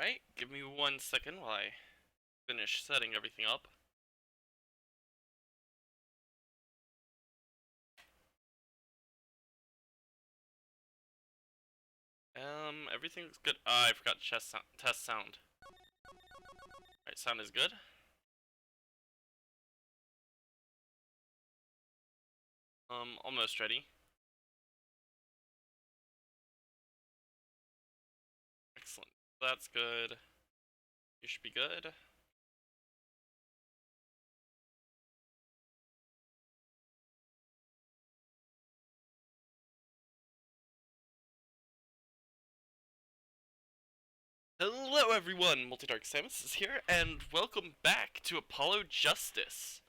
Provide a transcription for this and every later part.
Alright, give me 1 second while I finish setting everything up. Everything's good. I forgot test sound. Alright, sound is good. Almost ready. Excellent. That's good. You should be good. Hello everyone, Multi-Dark Samus is here, and welcome back to Apollo Justice.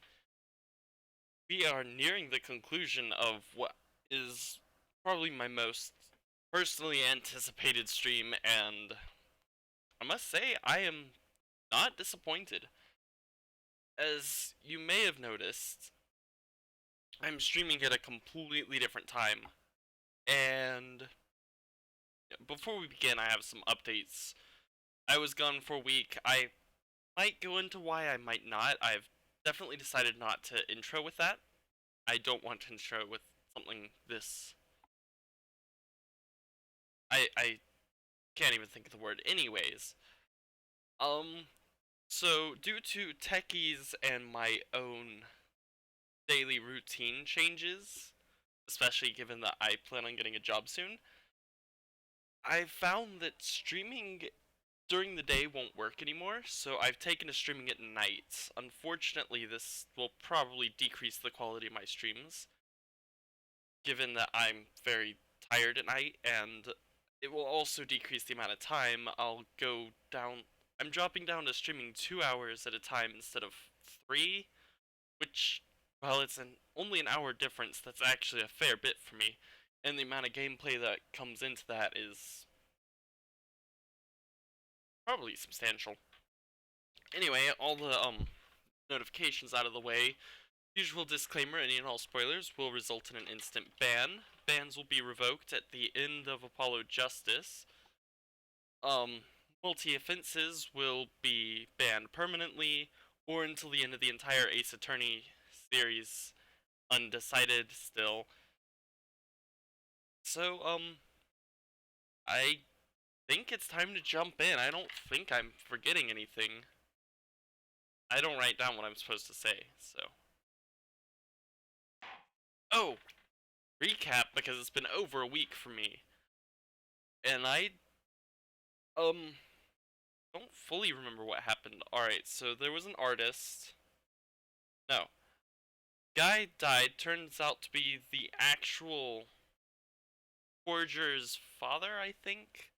We are nearing the conclusion of what is probably my most personally anticipated stream, and I must say, I am not disappointed. As you may have noticed, I'm streaming at a completely different time, and before we begin, I have some updates. I was gone for a week. I might go into why, I might not. I've definitely decided not to intro with that. I don't want to intro with something this... I can't even think of the word anyways. So due to techies and my own daily routine changes, especially given that I plan on getting a job soon, I found that streaming during the day won't work anymore, so I've taken to streaming at night. Unfortunately, this will probably decrease the quality of my streams, given that I'm very tired at night, and it will also decrease the amount of time I'll go down. I'm dropping down to streaming 2 hours at a time instead of 3, which, well, it's only an hour difference. That's actually a fair bit for me, and the amount of gameplay that comes into that is probably substantial. Anyway, all the notifications out of the way. Usual disclaimer, any and all spoilers will result in an instant ban. Bans will be revoked at the end of Apollo Justice. Multi-offenses will be banned permanently, or until the end of the entire Ace Attorney series. Undecided still. So, I think it's time to jump in. I don't think I'm forgetting anything. I don't write down what I'm supposed to say, so. Oh! Recap, because it's been over a week for me. And I, don't fully remember what happened. Alright, so there was an artist. No. Guy died, turns out to be the actual forger's father, I think?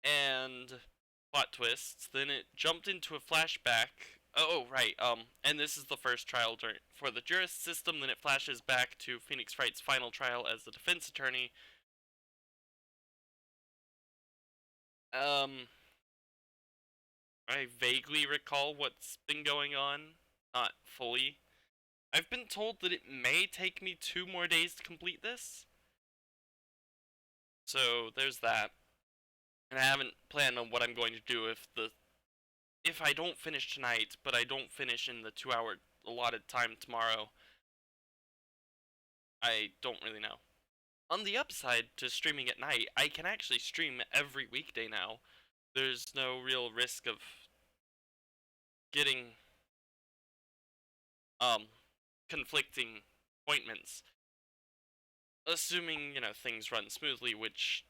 And plot twists. Then it jumped into a flashback. Oh, right. And this is the first trial for the jurist system. Then it flashes back to Phoenix Wright's final trial as the defense attorney. I vaguely recall what's been going on. Not fully. I've been told that it may take me 2 more days to complete this. So there's that. And I haven't planned on what I'm going to do if I don't finish tonight, but I don't finish in the 2-hour allotted time tomorrow. I don't really know. On the upside to streaming at night, I can actually stream every weekday now. There's no real risk of getting conflicting appointments. Assuming, things run smoothly, which,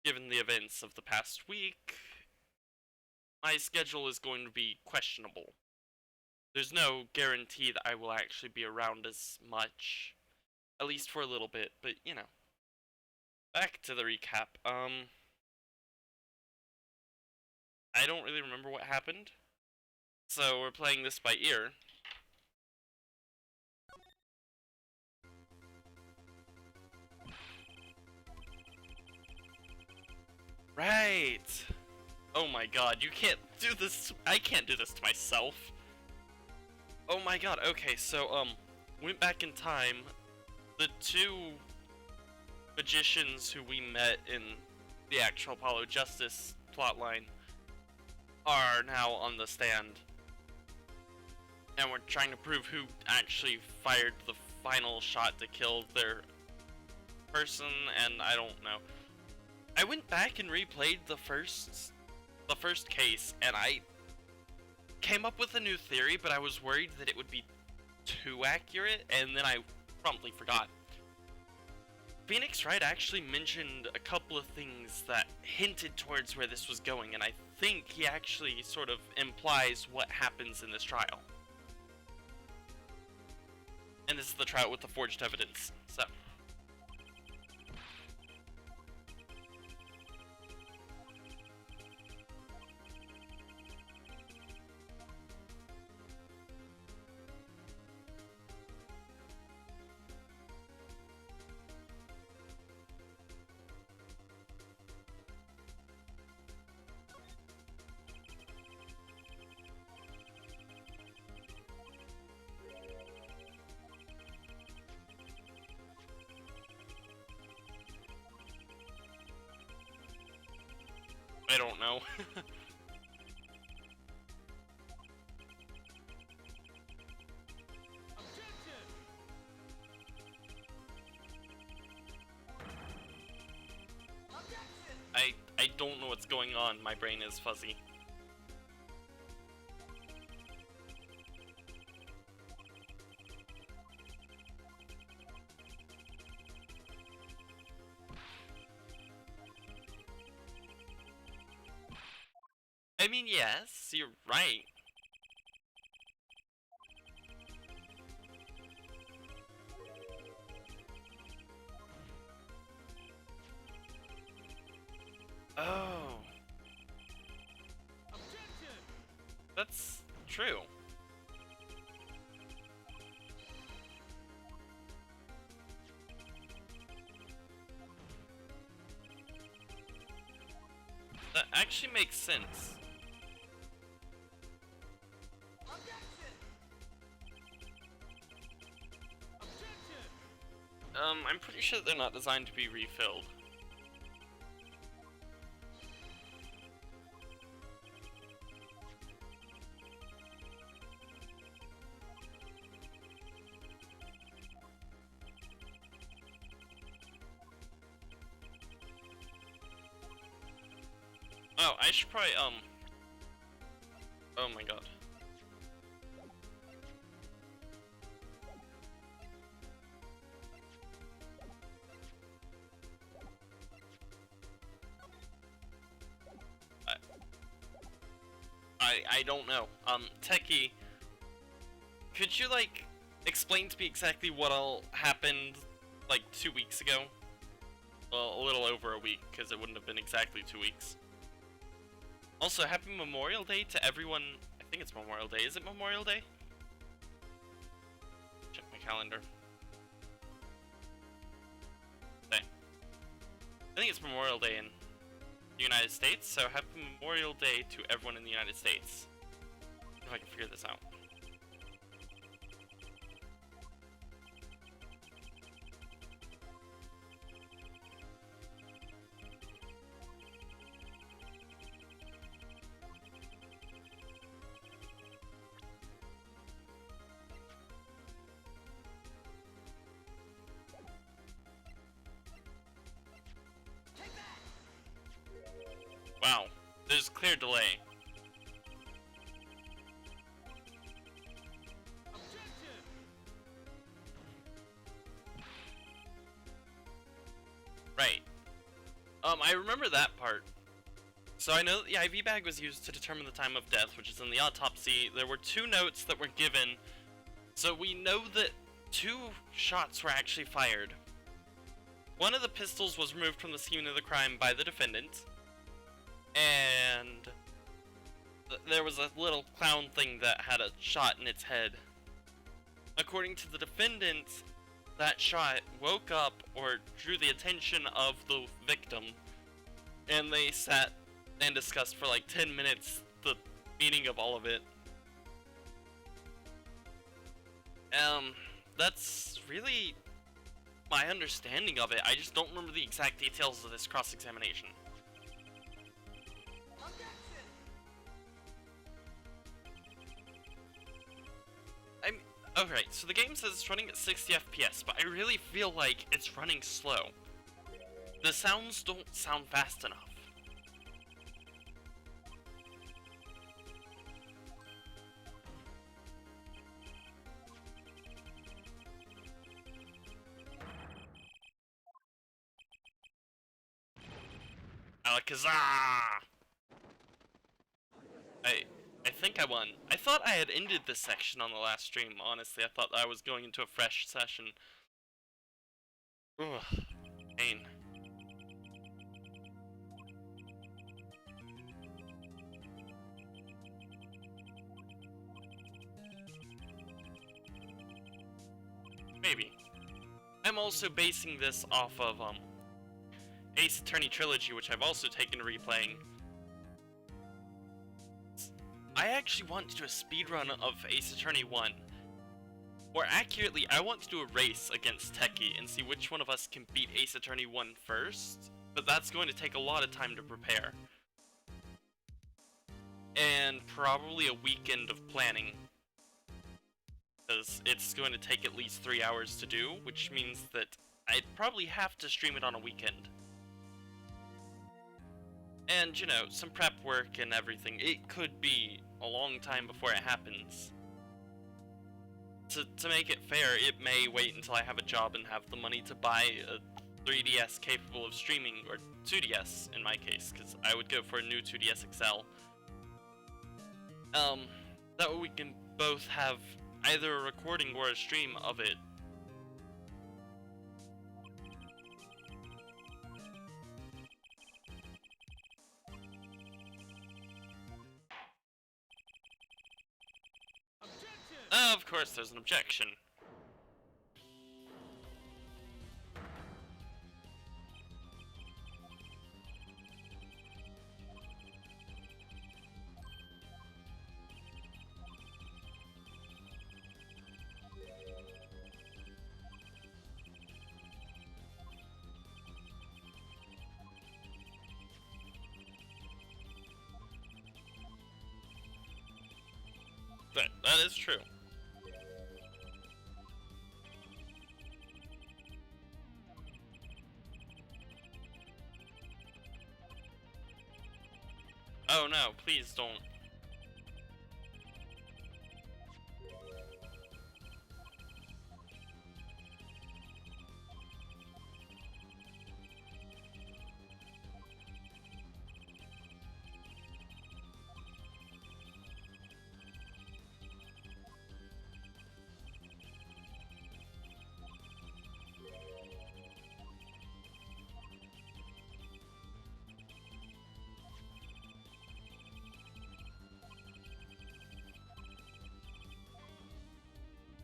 given the events of the past week, my schedule is going to be questionable. There's no guarantee that I will actually be around as much, at least for a little bit, but, back to the recap. I don't really remember what happened, so we're playing this by ear. Right! Oh my god, you can't do this. I can't do this to myself. Oh my god, okay, so, went back in time. The 2 magicians who we met in the actual Apollo Justice plotline are now on the stand, and we're trying to prove who actually fired the final shot to kill their person, and I don't know. I went back and replayed the first case, and I came up with a new theory, but I was worried that it would be too accurate, and then I promptly forgot. Phoenix Wright actually mentioned a couple of things that hinted towards where this was going, and I think he actually sort of implies what happens in this trial. And this is the trial with the forged evidence, so. I don't know. I don't know what's going on. My brain is fuzzy. I mean, yes, you're right. Oh. That's true. That actually makes sense. I'm pretty sure they're not designed to be refilled. Oh, I should probably, oh my god. I don't know. Techie, could you, like, explain to me exactly what all happened, like, 2 weeks ago? Well, a little over a week, because it wouldn't have been exactly 2 weeks. Also, happy Memorial Day to everyone. I think it's Memorial Day. Is it Memorial Day? Check my calendar. Okay. I think it's Memorial Day in the United States, so happy Memorial Day to everyone in the United States. If I can figure this out. Wow, there's clear delay. Right. I remember that part. So I know that the IV bag was used to determine the time of death, which is in the autopsy. There were 2 notes that were given, so we know that 2 shots were actually fired. One of the pistols was removed from the scene of the crime by the defendant, and there was a little clown thing that had a shot in its head. According to the defendant, that shot woke up or drew the attention of the victim, and they sat and discussed for like 10 minutes the meaning of all of it. That's really my understanding of it. I just don't remember the exact details of this cross-examination. Alright, so the game says it's running at 60 FPS, but I really feel like it's running slow. The sounds don't sound fast enough. Alakazam! I think I won. I thought I had ended this section on the last stream, honestly. I thought I was going into a fresh session. Ugh. Pain. Maybe. I'm also basing this off of, Ace Attorney Trilogy, which I've also taken to replaying. I actually want to do a speedrun of Ace Attorney 1. More accurately, I want to do a race against Techie and see which one of us can beat Ace Attorney 1 first, but that's going to take a lot of time to prepare. And probably a weekend of planning, because it's going to take at least 3 hours to do, which means that I'd probably have to stream it on a weekend. And, you know, some prep work and everything. It could be a long time before it happens. To make it fair, it may wait until I have a job and have the money to buy a 3DS capable of streaming, or 2DS in my case, because I would go for a new 2DS XL. That way we can both have either a recording or a stream of it. Of course, there's an objection. That is true. Oh no, please don't.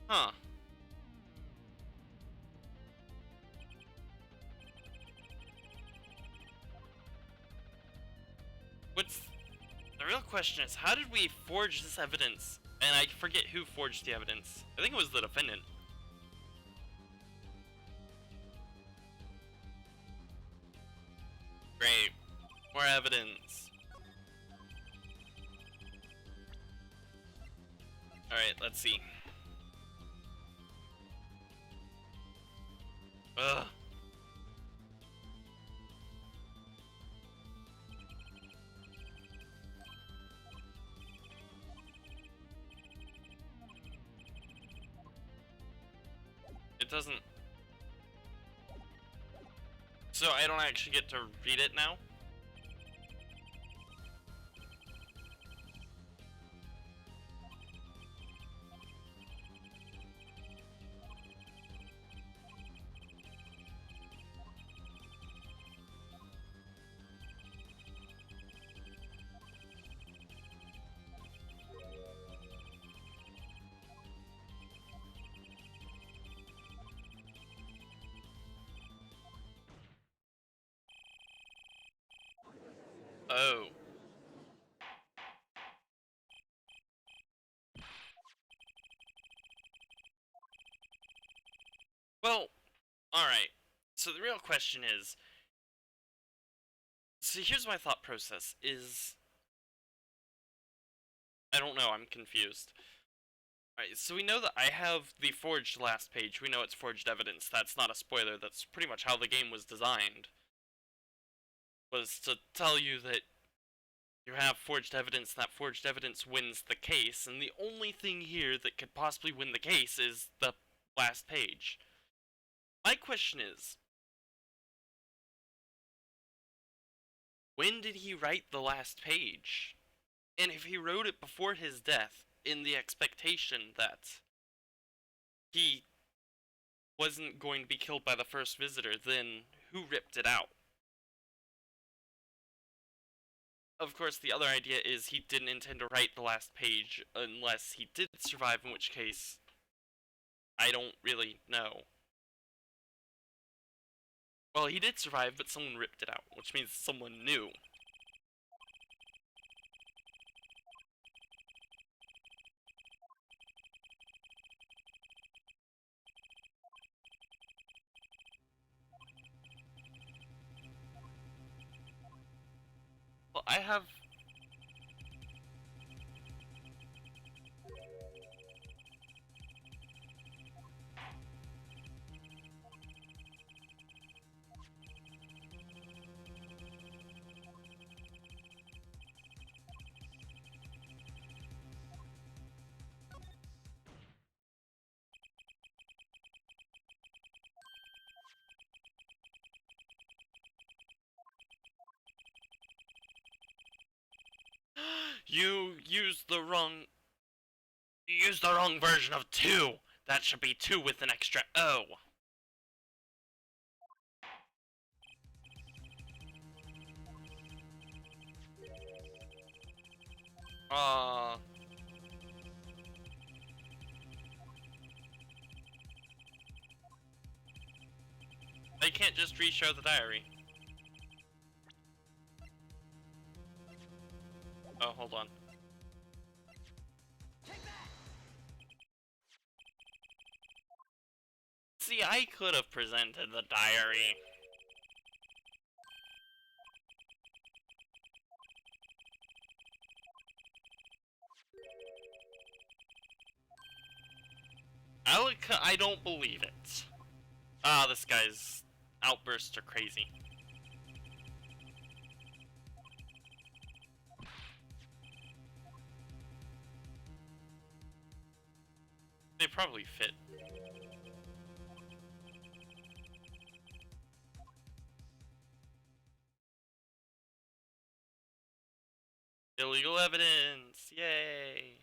Huh. What's... The real question is, how did we forge this evidence? And I forget who forged the evidence. I think it was the defendant. Great. More evidence. Alright, let's see. Ugh. It doesn't... So I don't actually get to read it now? Oh. Well, alright. So the real question is... So here's my thought process, is... I don't know, I'm confused. Alright, so we know that I have the forged last page. We know it's forged evidence. That's not a spoiler. That's pretty much how the game was designed. Was to tell you that you have forged evidence, and that forged evidence wins the case, and the only thing here that could possibly win the case is the last page. My question is, when did he write the last page? And if he wrote it before his death, in the expectation that he wasn't going to be killed by the first visitor, then who ripped it out? Of course, the other idea is he didn't intend to write the last page unless he did survive, in which case, I don't really know. Well, he did survive, but someone ripped it out, which means someone knew. Well, I have... You used the wrong... You used the wrong version of 2! That should be 2 with an extra O. Uh... I can't just re-show the diary. Oh, hold on. See, I could have presented the diary. I don't believe it. Ah, this guy's outbursts are crazy. They probably fit. Illegal evidence! Yay!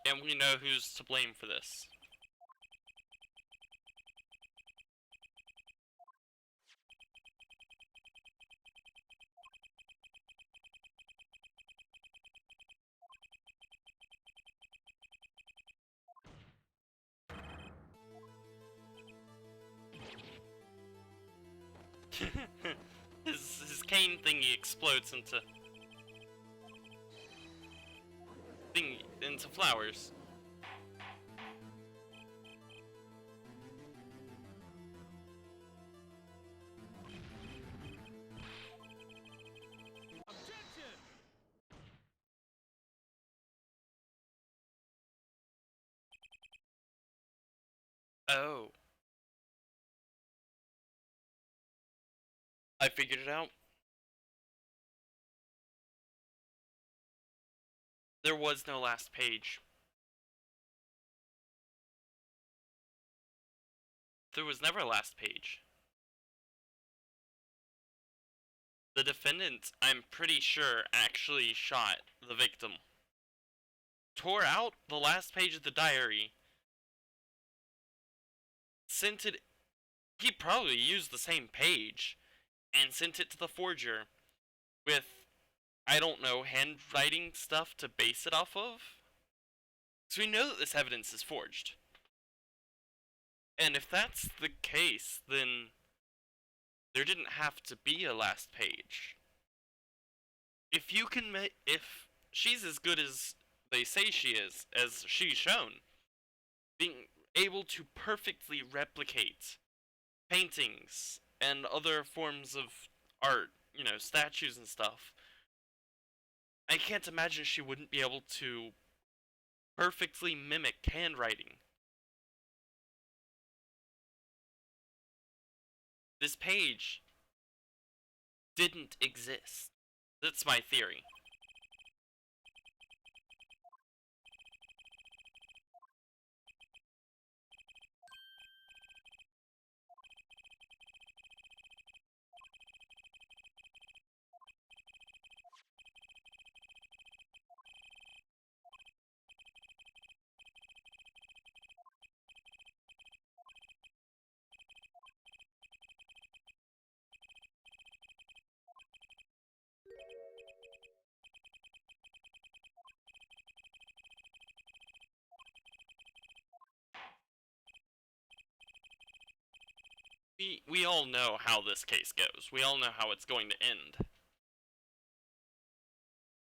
And we know who's to blame for this. his cane thingy explodes into flowers. Oh. I figured it out. There was no last page. There was never a last page. The defendant, I'm pretty sure, actually shot the victim. Tore out the last page of the diary. Sent it... He probably used the same page. And sent it to the forger. With, I don't know, handwriting stuff to base it off of? So we know that this evidence is forged. And if that's the case, then there didn't have to be a last page. If you can if she's as good as they say she is, as she's shown, being able to perfectly replicate paintings and other forms of art, statues and stuff. I can't imagine she wouldn't be able to perfectly mimic handwriting. This page didn't exist. That's my theory. We all know how this case goes. We all know how it's going to end.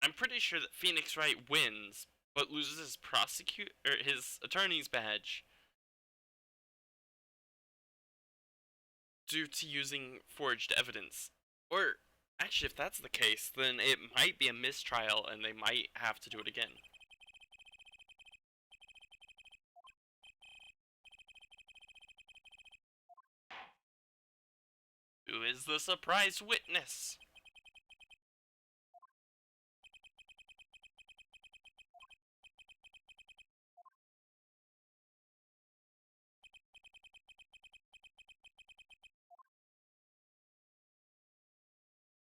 I'm pretty sure that Phoenix Wright wins, but loses his attorney's badge due to using forged evidence. Or actually, if that's the case, then it might be a mistrial and they might have to do it again. Who is the surprise witness?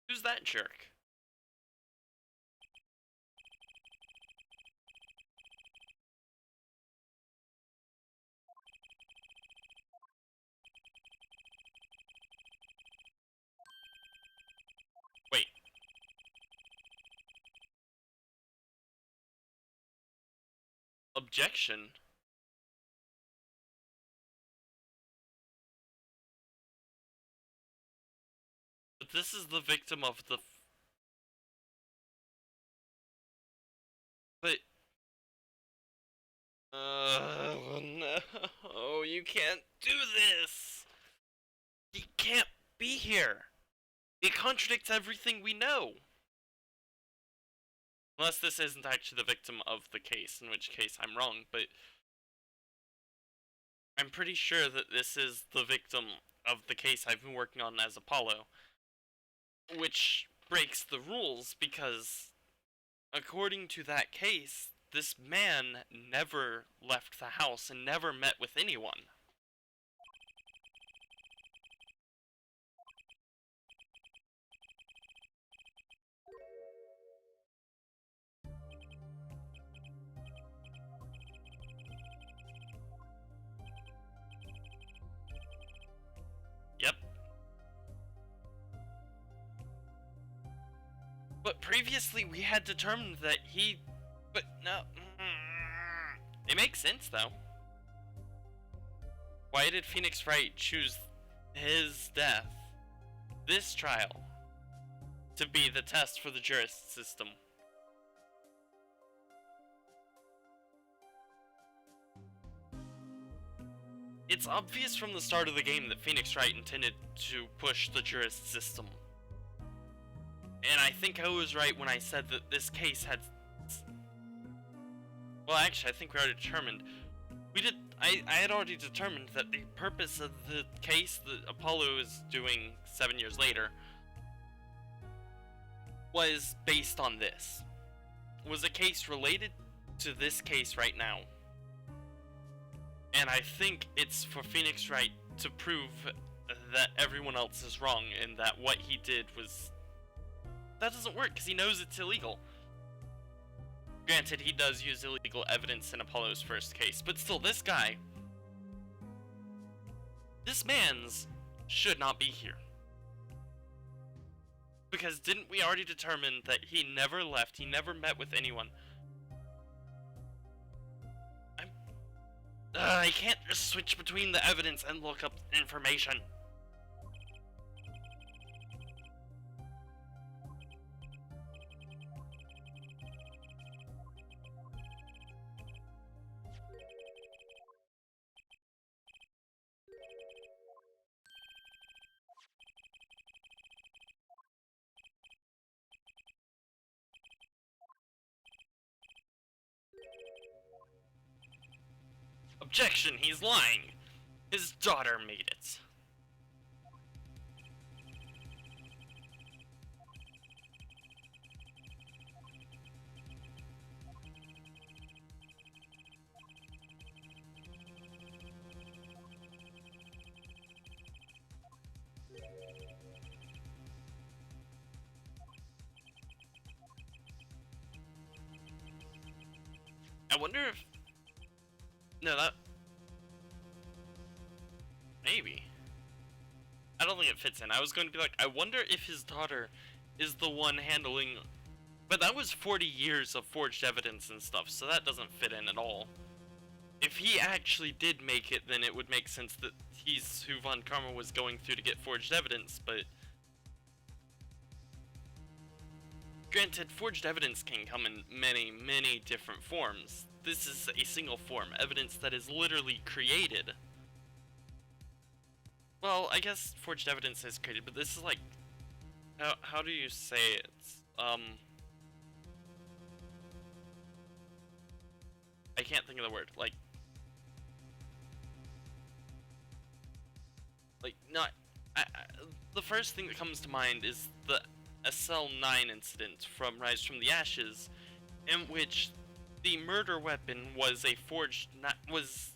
Who's that jerk? Wait. Objection? But this is the victim of the... But... no, you can't do this! He can't be here! It contradicts everything we know! Unless this isn't actually the victim of the case, in which case I'm wrong, but... I'm pretty sure that this is the victim of the case I've been working on as Apollo. Which breaks the rules, because according to that case, this man never left the house and never met with anyone. Yep. But previously we had determined that he... But no... It makes sense, though. Why did Phoenix Wright choose his death, this trial, to be the test for the jurist system? It's obvious from the start of the game that Phoenix Wright intended to push the jurist system. And I think I was right when I said that this case had... Well, actually, I think we already determined. I had already determined that the purpose of the case that Apollo is doing 7 years later was based on this. Was a case related to this case right now. And I think it's for Phoenix Wright to prove that everyone else is wrong and that what he did was... That doesn't work because he knows it's illegal. Granted, he does use illegal evidence in Apollo's first case, but still, this guy... This man's should not be here. Because didn't we already determine that he never left, he never met with anyone? I can't just switch between the evidence and look up information. Objection, he's lying. His daughter made it. I wonder if... No, that... Maybe. I don't think it fits in. I was going to be like, I wonder if his daughter is the one handling... But that was 40 years of forged evidence and stuff, so that doesn't fit in at all. If he actually did make it, then it would make sense that he's who Von Karma was going through to get forged evidence, but... Granted, forged evidence can come in many, many different forms. This is a single form, evidence that is literally created. Well, I guess forged evidence is created, but this is like... How do you say it? I can't think of the word. Like, not... the first thing that comes to mind is the SL9 incident from Rise from the Ashes, in which the murder weapon was a was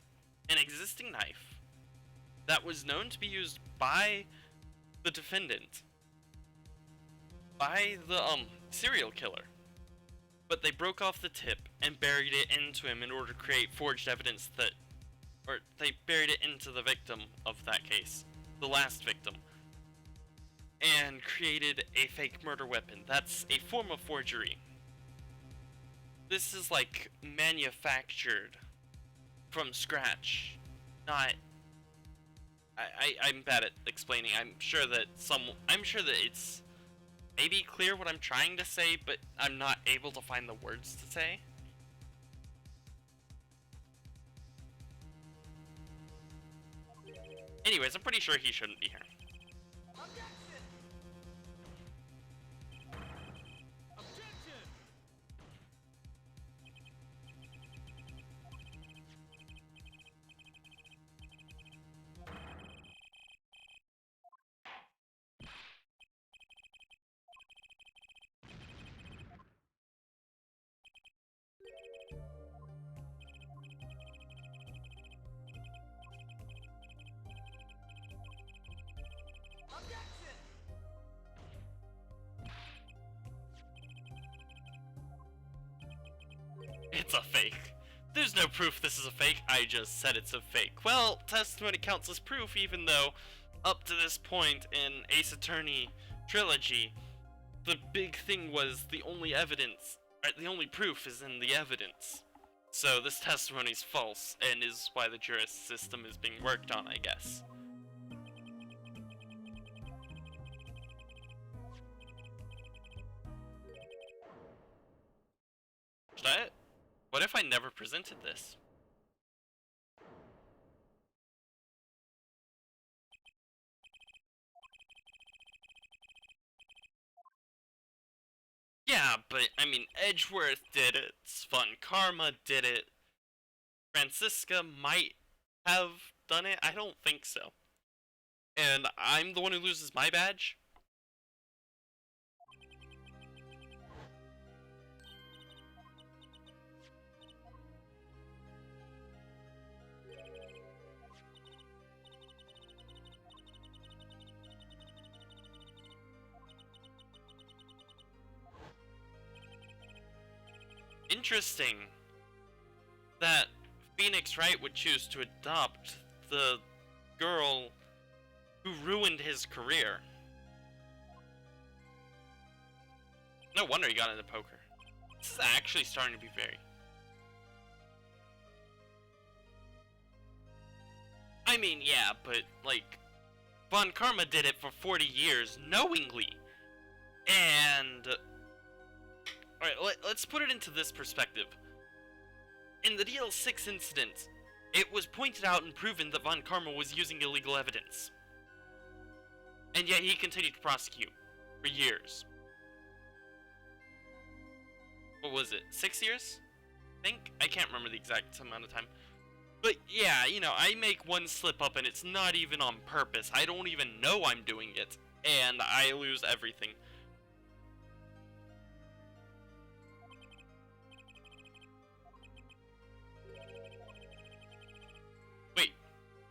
an existing knife that was known to be used by the defendant, by the serial killer, but they broke off the tip and buried it into him in order to create forged evidence that, or they buried it into the victim of that case, the last victim, and created a fake murder weapon. That's a form of forgery. This is like manufactured from scratch, not... I'm bad at explaining. I'm sure that it's maybe clear what I'm trying to say, but I'm not able to find the words to say. Anyways, I'm pretty sure he shouldn't be here. It's a fake. There's no proof this is a fake, I just said it's a fake. Well, testimony counts as proof, even though up to this point in Ace Attorney Trilogy, the big thing was the only evidence, right, the only proof is in the evidence. So this testimony's false, and is why the juris system is being worked on, I guess. What if I never presented this? Yeah, but I mean, Edgeworth did it, Von Karma did it, Francisca might have done it, I don't think so. And I'm the one who loses my badge? Interesting that Phoenix Wright would choose to adopt the girl who ruined his career. No wonder he got into poker. This is actually starting to be very... I mean, yeah, but, like, Von Karma did it for 40 years, knowingly. And... Alright, let's put it into this perspective. In the DL6 incident, it was pointed out and proven that Von Karma was using illegal evidence. And yet he continued to prosecute for years. What was it, 6 years? I think? I can't remember the exact amount of time. But yeah, you know, I make one slip up and it's not even on purpose. I don't even know I'm doing it, and I lose everything. Wait,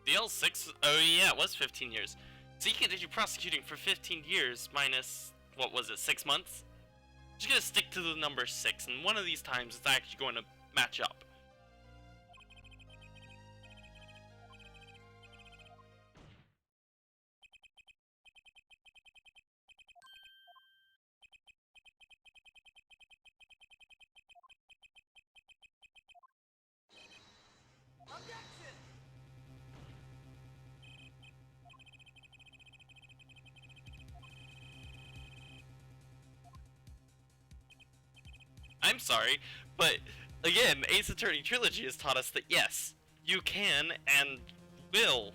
the L6? Oh yeah, it was 15 years. So you continue prosecuting for 15 years minus, what was it, 6 months? I'm just gonna stick to the number 6, and one of these times it's actually going to match up. I'm sorry, but again, Ace Attorney Trilogy has taught us that yes, you can and will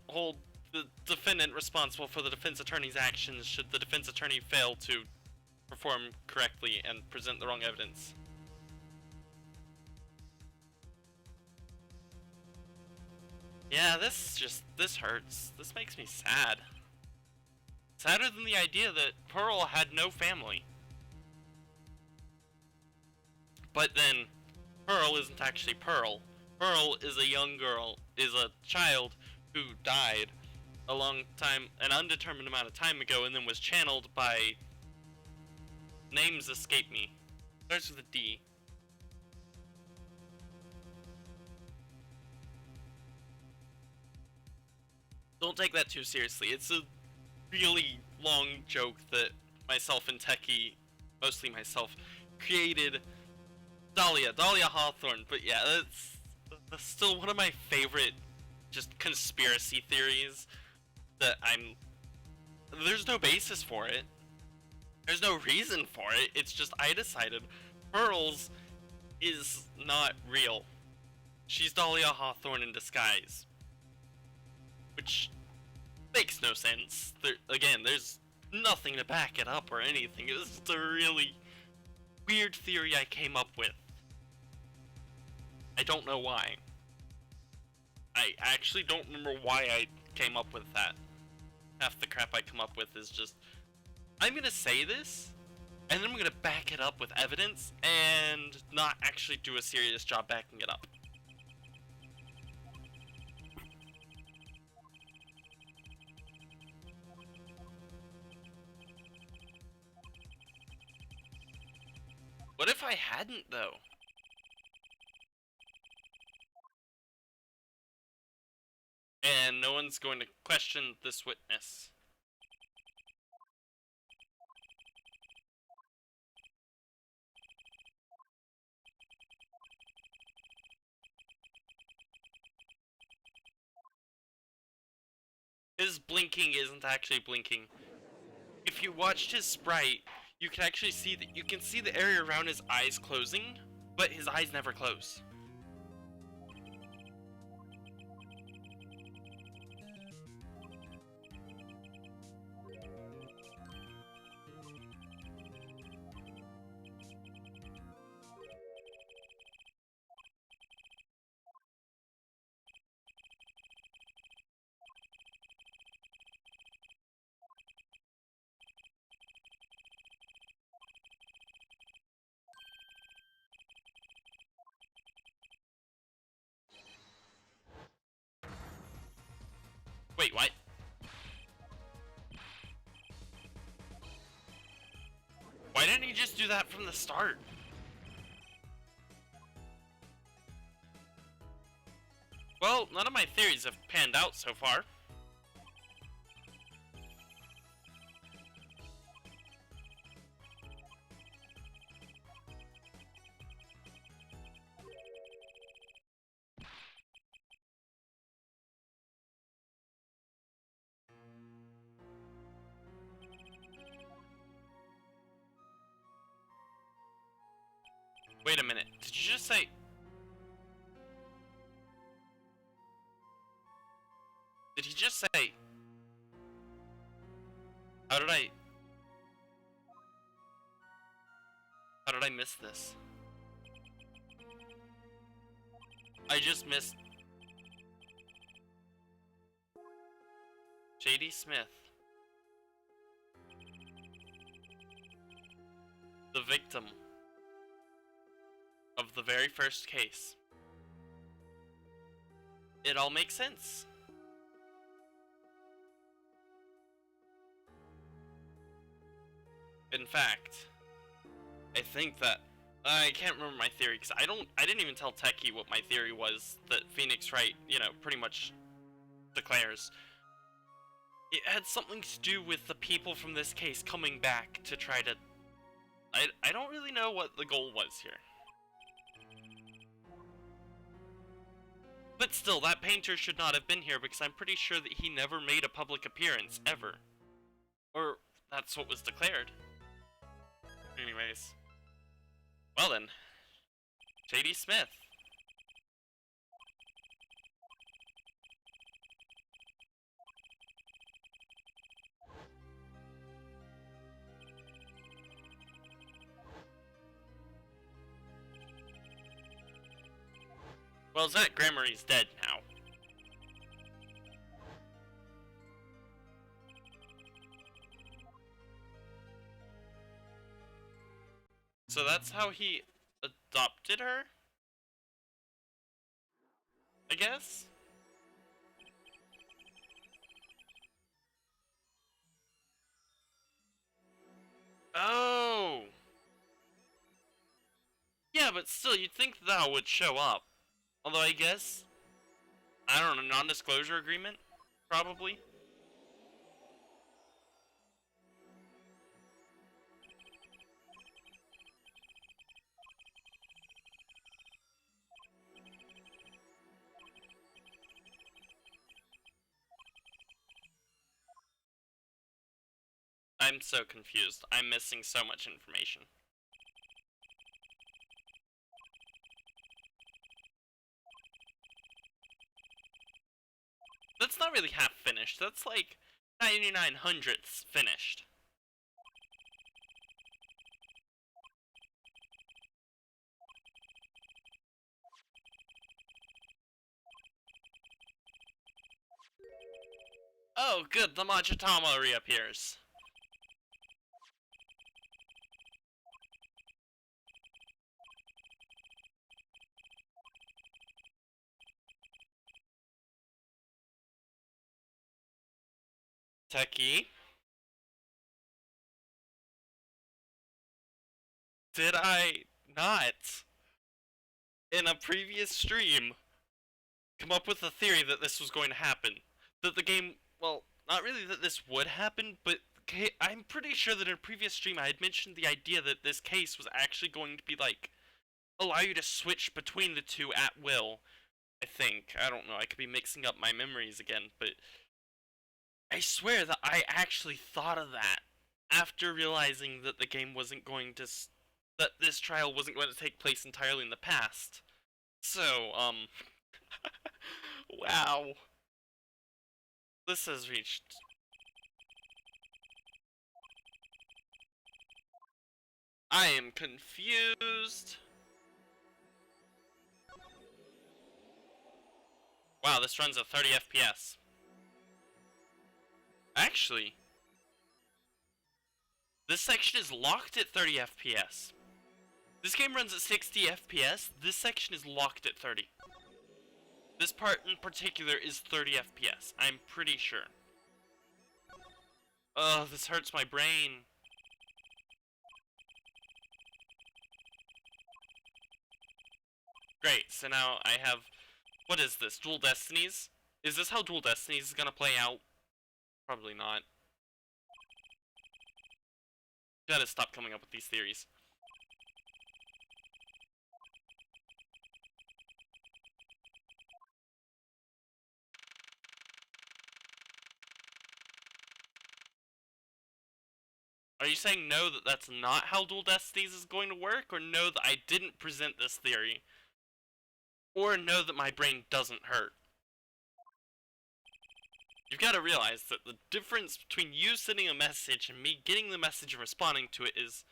hold the defendant responsible for the defense attorney's actions should the defense attorney fail to perform correctly and present the wrong evidence. Yeah, this hurts. This makes me sad. Sadder than the idea that Pearl had no family. But then, Pearl isn't actually Pearl. Pearl is a young girl, is a child who died a long time, an undetermined amount of time ago, and then was channeled by... names escape me. Starts with a D. Don't take that too seriously. It's a really long joke that myself and Techie, mostly myself, created. Dahlia Hawthorne, but yeah, that's still one of my favorite just conspiracy theories that there's no basis for it. There's no reason for it. It's just I decided Pearls is not real. She's Dahlia Hawthorne in disguise. Which makes no sense. Again, there's nothing to back it up or anything. It was just a really weird theory I came up with. I don't know why. I actually don't remember why I came up with that. Half the crap I come up with is just, I'm gonna say this, and then I'm gonna back it up with evidence, and not actually do a serious job backing it up. What if I hadn't, though? And no one's going to question this witness. His blinking isn't actually blinking. If you watched his sprite, you can actually see that you can see the area around his eyes closing, but his eyes never close. Wait, what? Why didn't he just do that from the start? Well, none of my theories have panned out so far. Wait a minute, did you just say... Did he just say... How did I... How did I miss this? I just missed J.D. Smith, the victim of the very first case. It all makes sense. In fact, I think that I can't remember my theory because I didn't even tell Techie what my theory was that Phoenix Wright, you know, pretty much declares. It had something to do with the people from this case coming back to try to... I don't really know what the goal was here. But still, that painter should not have been here because I'm pretty sure that he never made a public appearance, ever. Or, that's what was declared. Anyways. Well then. J.D. Smith. Well, Zach Gramarie's dead now. So that's how he adopted her? I guess? Oh! Yeah, but still, you'd think that would show up. Although I guess... I don't know, non-disclosure agreement? Probably? I'm so confused. I'm missing so much information. That's not really half finished. That's like 99 hundredths finished. Oh, good. The Machatama reappears. Techie? Did I not, in a previous stream, come up with a theory that this was going to happen? That the game, well, not really that this would happen, but I'm pretty sure that in a previous stream I had mentioned the idea that this case was actually going to be like, allow you to switch between the two at will. I think. I don't know, I could be mixing up my memories again, but I swear that I actually thought of that after realizing that the game wasn't going to, that this trial wasn't going to take place entirely in the past. So, wow. This has reached... I am confused. Wow, this runs at 30 FPS. Actually, this section is locked at 30 FPS. This game runs at 60 FPS, this section is locked at 30. This part in particular is 30 FPS, I'm pretty sure. Ugh, this hurts my brain. Great, so now I have... What is this, Dual Destinies? Is this how Dual Destinies is gonna play out? Probably not. Gotta stop coming up with these theories. Are you saying no, that that's not how Dual Destinies is going to work? Or no, that I didn't present this theory? Or no, that my brain doesn't hurt? You've got to realize that the difference between you sending a message and me getting the message and responding to it is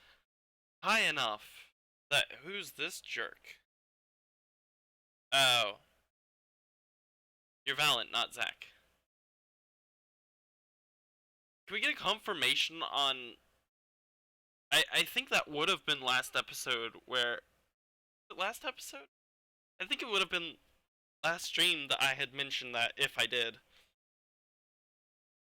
high enough that who's this jerk? Oh, You're Valent, not Zach. Can we get a confirmation on... I think that would have been last episode where... Last episode? I think it would have been last stream that I had mentioned that, if I did.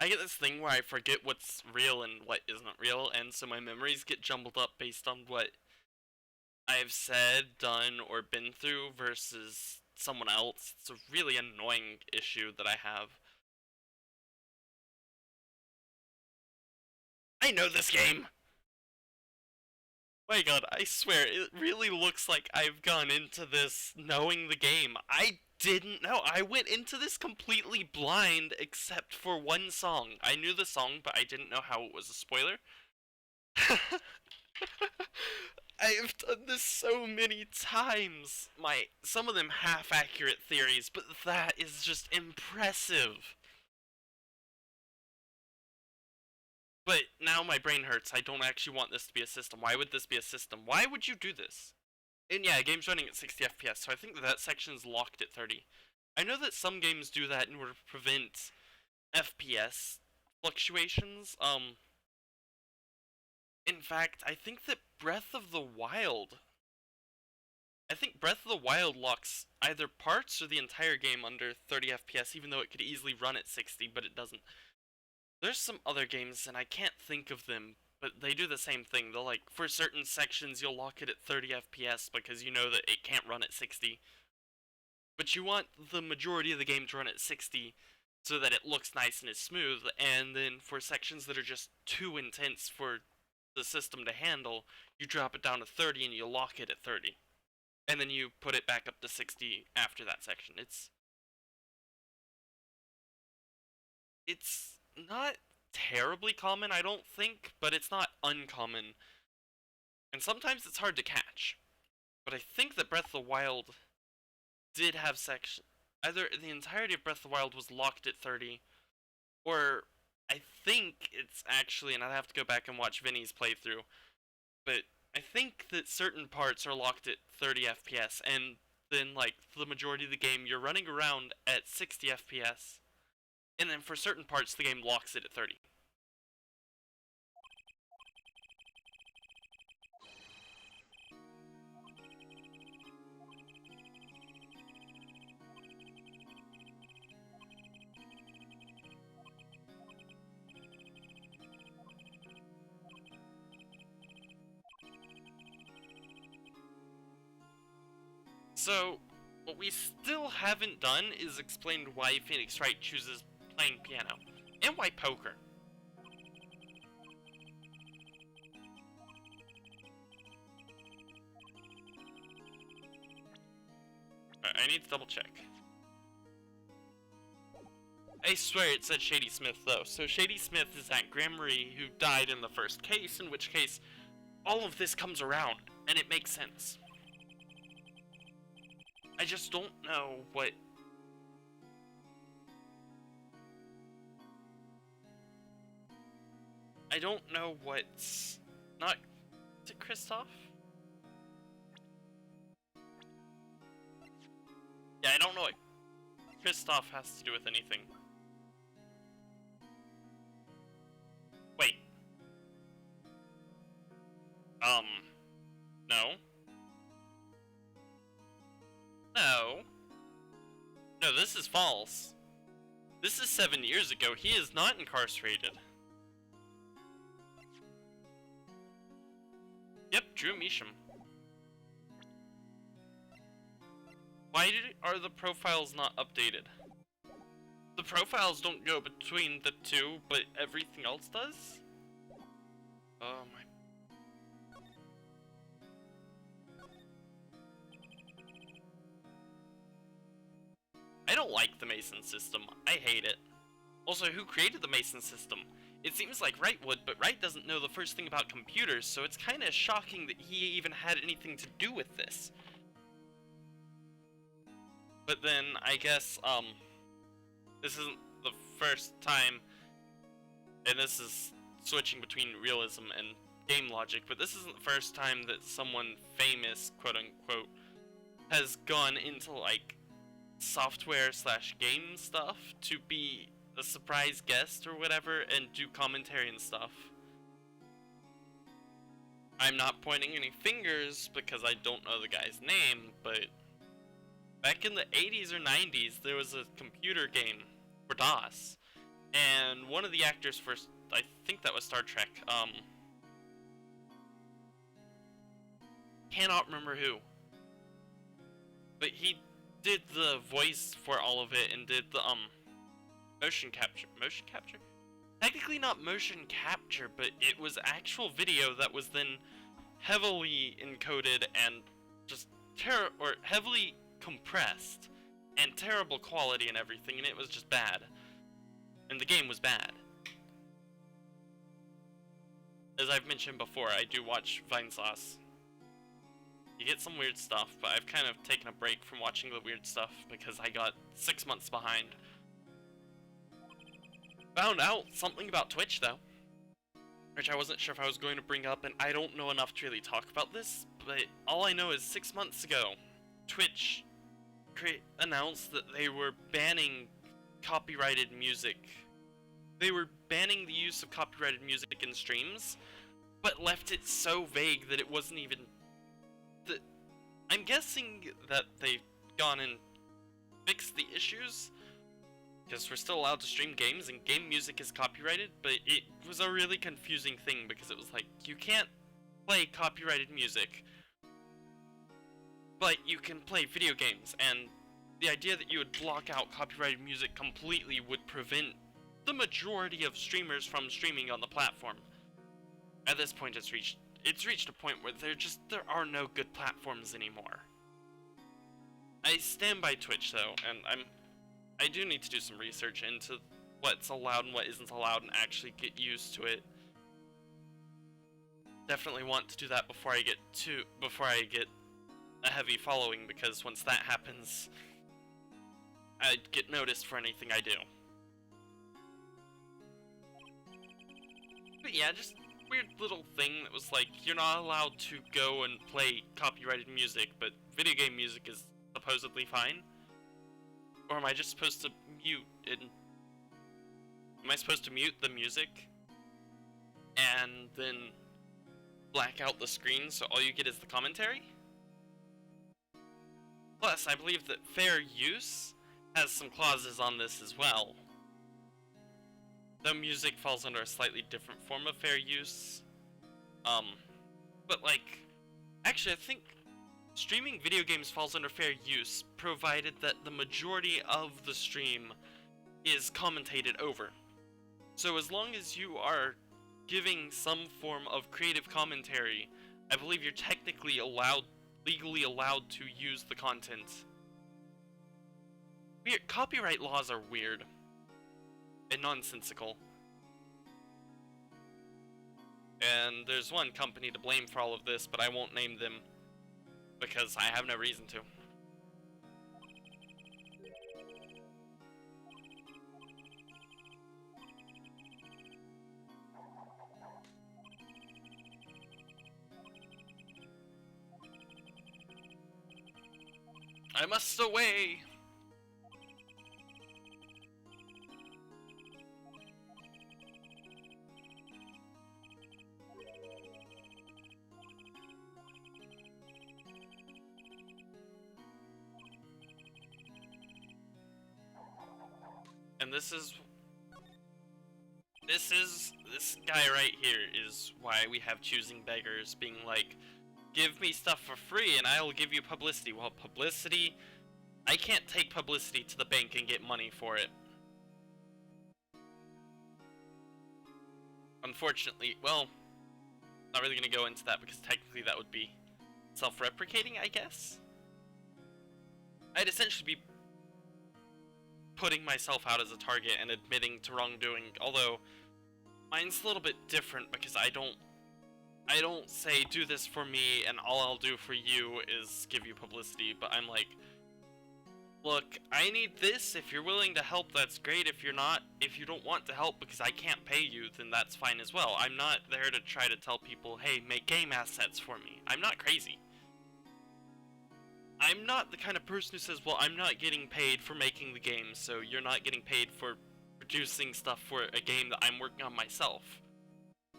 I get this thing where I forget what's real and what isn't real, and so my memories get jumbled up based on what I've said, done, or been through versus someone else. It's a really annoying issue that I have. I know this game! My god, I swear, it really looks like I've gone into this knowing the game. I didn't know. I went into this completely blind except for one song. I knew the song, but I didn't know how it was a spoiler. I've done this so many times. Some of them half-accurate theories, but that is just impressive. But now my brain hurts. I don't actually want this to be a system. Why would this be a system? Why would you do this? And yeah, game's running at 60 FPS, so I think that section's locked at 30. I know that some games do that in order to prevent FPS fluctuations. In fact, I think that Breath of the Wild locks either parts or the entire game under 30 FPS, even though it could easily run at 60, but it doesn't. There's some other games, and I can't think of them, but they do the same thing. They'll, like, for certain sections, you'll lock it at 30 FPS because you know that it can't run at 60. But you want the majority of the game to run at 60 so that it looks nice and is smooth, and then for sections that are just too intense for the system to handle, you drop it down to 30 and you lock it at 30. And then you put it back up to 60 after that section. It's not terribly common, I don't think, but it's not uncommon. And sometimes it's hard to catch. But I think that Breath of the Wild did have either the entirety of Breath of the Wild was locked at 30, or I think it's actually, and I'd have to go back and watch Vinny's playthrough, but I think that certain parts are locked at 30 FPS, and then, like, the majority of the game, you're running around at 60 FPS, and then for certain parts, the game locks it at 30. So, what we still haven't done is explained why Phoenix Wright chooses playing piano, and why poker. I need to double check. I swear it said Shady Smith though, so Shady Smith is that Grammary who died in the first case, in which case all of this comes around, and it makes sense. I just don't know what... I don't know what's... Not... Is it Kristoff? Yeah, I don't know what Kristoff has to do with anything. Wait. No. No. No, this is false. This is 7 years ago. He is not incarcerated. Yep, Drew Measham. Why are the profiles not updated? The profiles don't go between the two, but everything else does? Oh my... I don't like the Mason system. I hate it. Also, who created the Mason system? It seems like Wright would, but Wright doesn't know the first thing about computers, so it's kinda shocking that he even had anything to do with this. But then, I guess, this isn't the first time, and this is switching between realism and game logic, but this isn't the first time that someone famous, quote-unquote, has gone into, like, software slash game stuff to be a surprise guest or whatever and do commentary and stuff. I'm not pointing any fingers because I don't know the guy's name, but back in the 80s or 90s, there was a computer game for DOS, and one of the actors for, I think that was Star Trek, cannot remember who, but he did the voice for all of it and did the, motion capture? Technically not motion capture, but it was actual video that was then heavily encoded and just heavily compressed and terrible quality and everything, and it was just bad. And the game was bad. As I've mentioned before, I do watch Vinesauce. You get some weird stuff, but I've kind of taken a break from watching the weird stuff because I got 6 months behind. Found out something about Twitch though, which I wasn't sure if I was going to bring up, and I don't know enough to really talk about this, but all I know is 6 months ago, Twitch announced that they were banning copyrighted music. They were banning the use of copyrighted music in streams, but left it so vague that it wasn't even... I'm guessing that they've gone and fixed the issues, because we're still allowed to stream games and game music is copyrighted, but it was a really confusing thing because it was like, you can't play copyrighted music, but you can play video games, and the idea that you would block out copyrighted music completely would prevent the majority of streamers from streaming on the platform. At this point, it's reached a point where there are no good platforms anymore. I stand by Twitch though, and I do need to do some research into what's allowed and what isn't allowed and actually get used to it. Definitely want to do that before I get a heavy following, because once that happens, I'd get noticed for anything I do. But yeah, just weird little thing that was like, you're not allowed to go and play copyrighted music, but video game music is supposedly fine? Or am I just supposed to mute the music and then black out the screen so all you get is the commentary? Plus, I believe that fair use has some clauses on this as well. Though music falls under a slightly different form of fair use. But like, actually I think streaming video games falls under fair use, provided that the majority of the stream is commentated over. So as long as you are giving some form of creative commentary, I believe you're technically legally allowed to use the content. Weird. Copyright laws are weird and nonsensical. And there's one company to blame for all of this, but I won't name them because I have no reason to. I must away! And this guy right here is why we have choosing beggars being like, give me stuff for free and I'll give you publicity. Well, publicity, I can't take publicity to the bank and get money for it. Unfortunately, well, not really gonna go into that because technically that would be self-replicating, I guess. I'd essentially be putting myself out as a target and admitting to wrongdoing, although mine's a little bit different because I don't say do this for me and all I'll do for you is give you publicity, but I'm like, look, I need this. If you're willing to help, that's great. If you're not, if you don't want to help because I can't pay you, then that's fine as well. I'm not there to try to tell people, hey, make game assets for me. I'm not crazy. I'm not the kind of person who says, well, I'm not getting paid for making the game, so you're not getting paid for producing stuff for a game that I'm working on myself.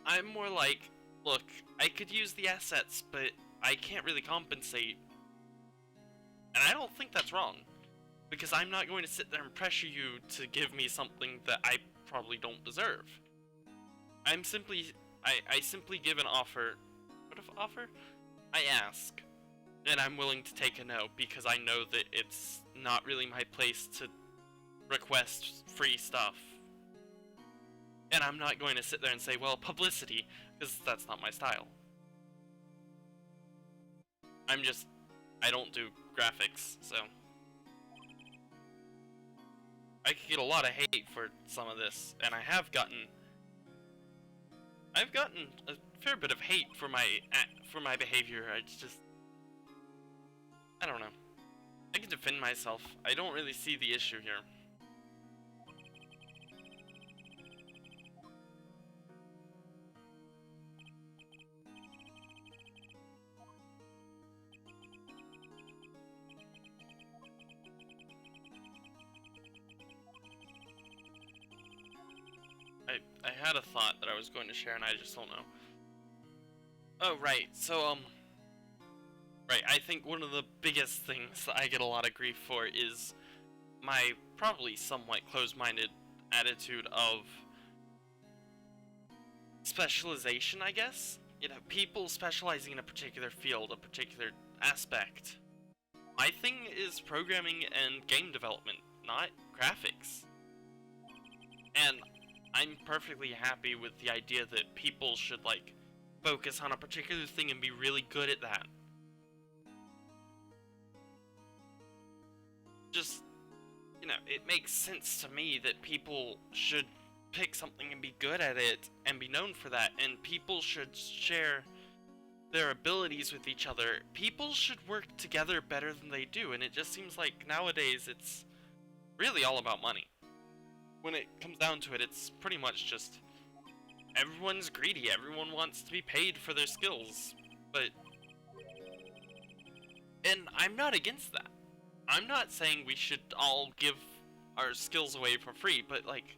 I'm more like, look, I could use the assets, but I can't really compensate. And I don't think that's wrong, because I'm not going to sit there and pressure you to give me something that I probably don't deserve. I simply give an offer. What if offer? I ask. And I'm willing to take a no, because I know that it's not really my place to request free stuff. And I'm not going to sit there and say, well, publicity, because that's not my style. I don't do graphics, so. I could get a lot of hate for some of this, and I've gotten a fair bit of hate for my behavior. I don't know. I can defend myself. I don't really see the issue here. I had a thought that I was going to share, and I just don't know. Oh, right. So, right, I think one of the biggest things that I get a lot of grief for is my probably somewhat closed-minded attitude of specialization, I guess? You know, people specializing in a particular field, a particular aspect. My thing is programming and game development, not graphics. And I'm perfectly happy with the idea that people should, like, focus on a particular thing and be really good at that. Just, you know, it makes sense to me that people should pick something and be good at it and be known for that, and people should share their abilities with each other. People should work together better than they do, and it just seems like nowadays it's really all about money. When it comes down to it, it's pretty much just everyone's greedy, everyone wants to be paid for their skills, and I'm not against that. I'm not saying we should all give our skills away for free, but like,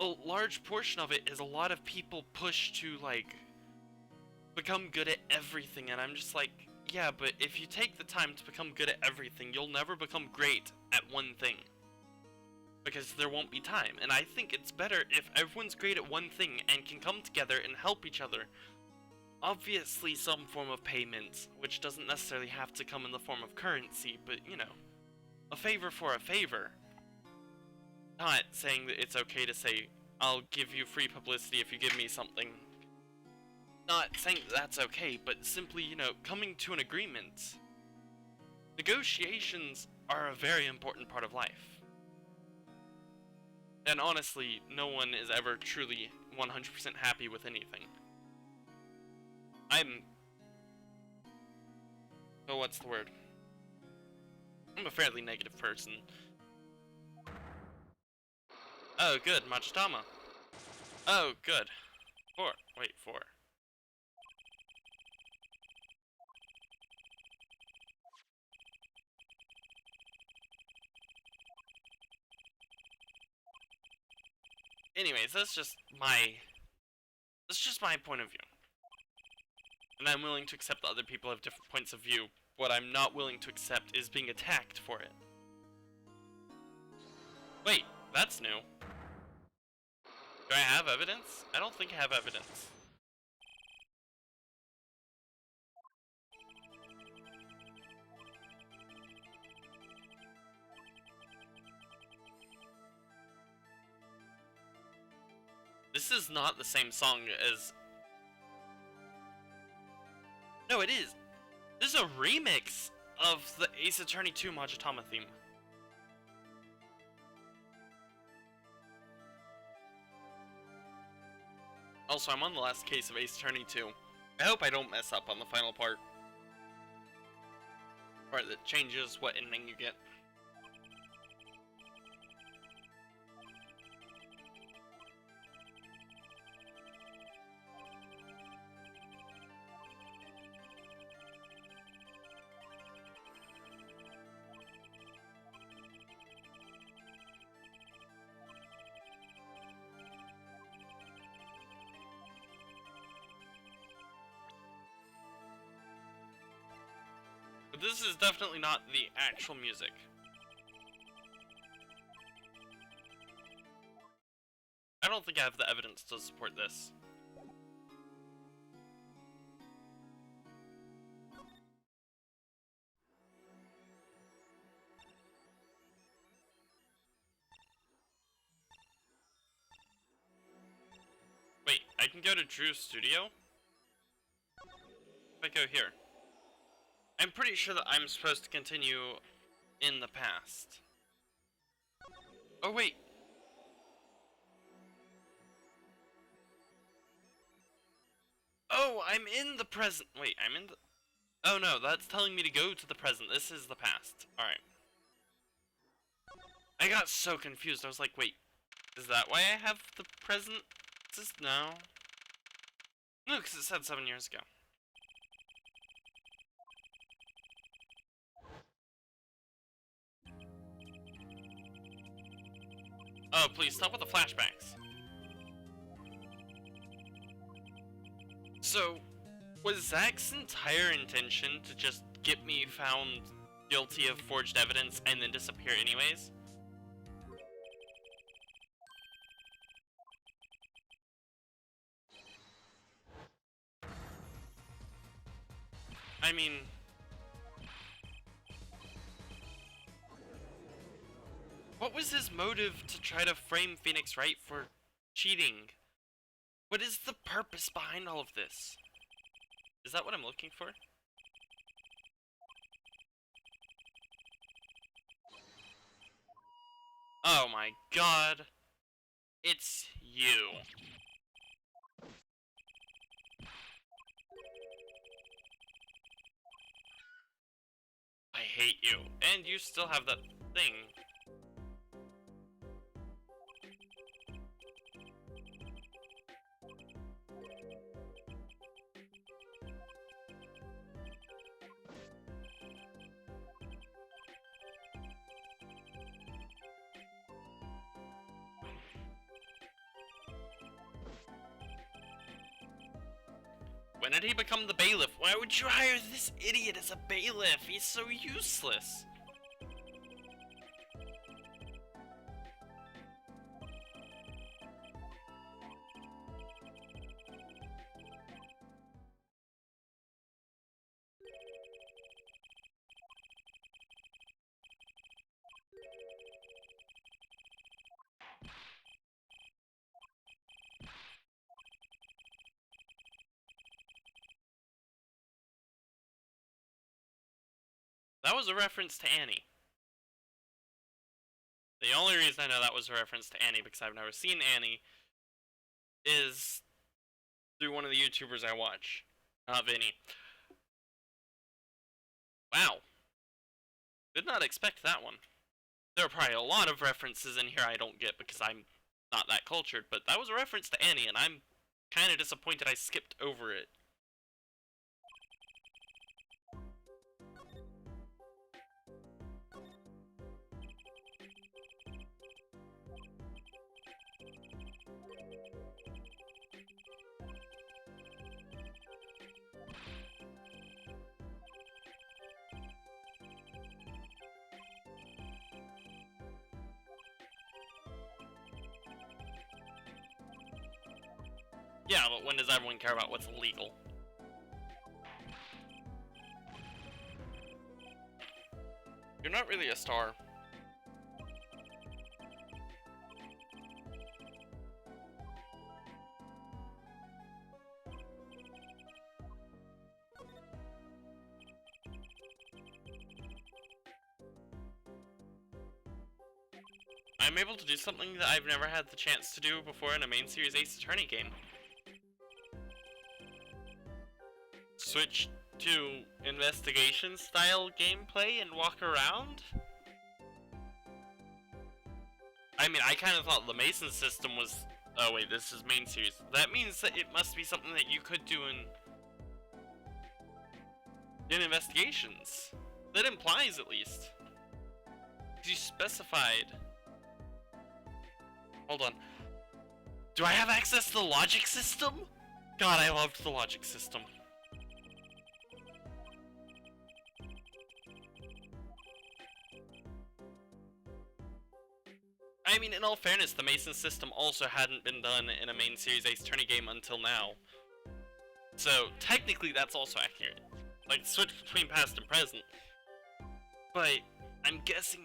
a large portion of it is a lot of people push to, like, become good at everything, and I'm just like, yeah, but if you take the time to become good at everything, you'll never become great at one thing. Because there won't be time, and I think it's better if everyone's great at one thing and can come together and help each other. Obviously some form of payment, which doesn't necessarily have to come in the form of currency, but, you know, a favor for a favor. Not saying that it's okay to say, I'll give you free publicity if you give me something. Not saying that that's okay, but simply, you know, coming to an agreement. Negotiations are a very important part of life. And honestly, no one is ever truly 100% happy with anything. Oh, what's the word? I'm a fairly negative person. Oh, good, Majitama. Oh, good. Four. Anyways, that's just my point of view. And I'm willing to accept that other people have different points of view. What I'm not willing to accept is being attacked for it. Wait, that's new. Do I have evidence? I don't think I have evidence. This is not the same song as... No, it is. This is a remix of the Ace Attorney 2 Majitama theme. Also, I'm on the last case of Ace Attorney 2. I hope I don't mess up on the final part. Part that changes what ending you get. But this is definitely not the actual music. I don't think I have the evidence to support this. Wait, I can go to Drew's studio? If I go here. I'm pretty sure that I'm supposed to continue in the past. Oh wait. Oh, I'm in the present. Wait, I'm in the... Oh no, that's telling me to go to the present. This is the past. Alright. I got so confused. I was like, wait, is that why I have the present? No. No, because it said 7 years ago. Oh, please stop with the flashbacks. So, was Zach's entire intention to just get me found guilty of forged evidence and then disappear anyways? I mean... what was his motive to try to frame Phoenix Wright for cheating? What is the purpose behind all of this? Is that what I'm looking for? Oh my god. It's you. I hate you. And you still have that thing. When did he become the bailiff? Why would you hire this idiot as a bailiff? He's so useless. That was a reference to Annie. The only reason I know that was a reference to Annie, because I've never seen Annie, is through one of the YouTubers I watch. Not Vinny. Wow. Did not expect that one. There are probably a lot of references in here I don't get because I'm not that cultured, but that was a reference to Annie, and I'm kind of disappointed I skipped over it. Yeah, but when does everyone care about what's illegal? You're not really a star. I'm able to do something that I've never had the chance to do before in a main series Ace Attorney game. Switch to investigation style gameplay and walk around? I mean, I kind of thought the Mason system was... Oh wait, this is main series. That means that it must be something that you could do in investigations. That implies, at least. You specified. Hold on. Do I have access to the logic system? God, I loved the logic system. I mean, in all fairness, the Mason system also hadn't been done in a main Series Ace tourney game until now. So, technically that's also accurate. Like, switch between past and present. But, I'm guessing...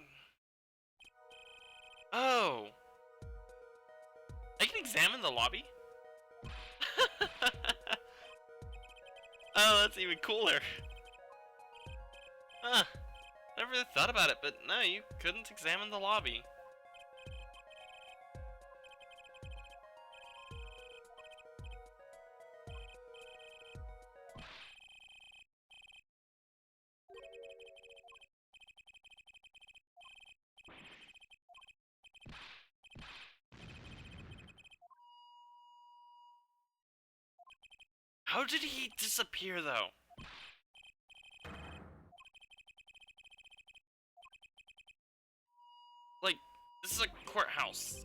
Oh! I can examine the lobby? Oh, that's even cooler. Huh. Never really thought about it, but no, you couldn't examine the lobby. How did he disappear, though? Like, this is a courthouse.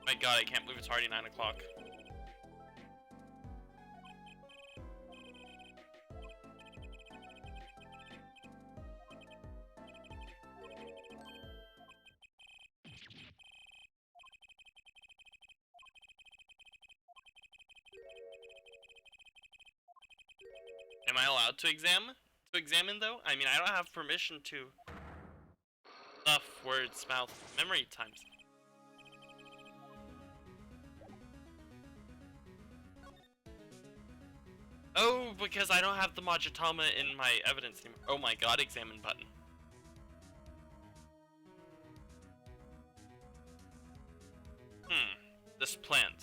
My god, I can't believe it's already 9 o'clock. Am I allowed to examine though? I mean, I don't have permission to stuff, words, mouth, memory times. Oh, because I don't have the Majitama in my evidence anymore. Oh my god, examine button. This plant.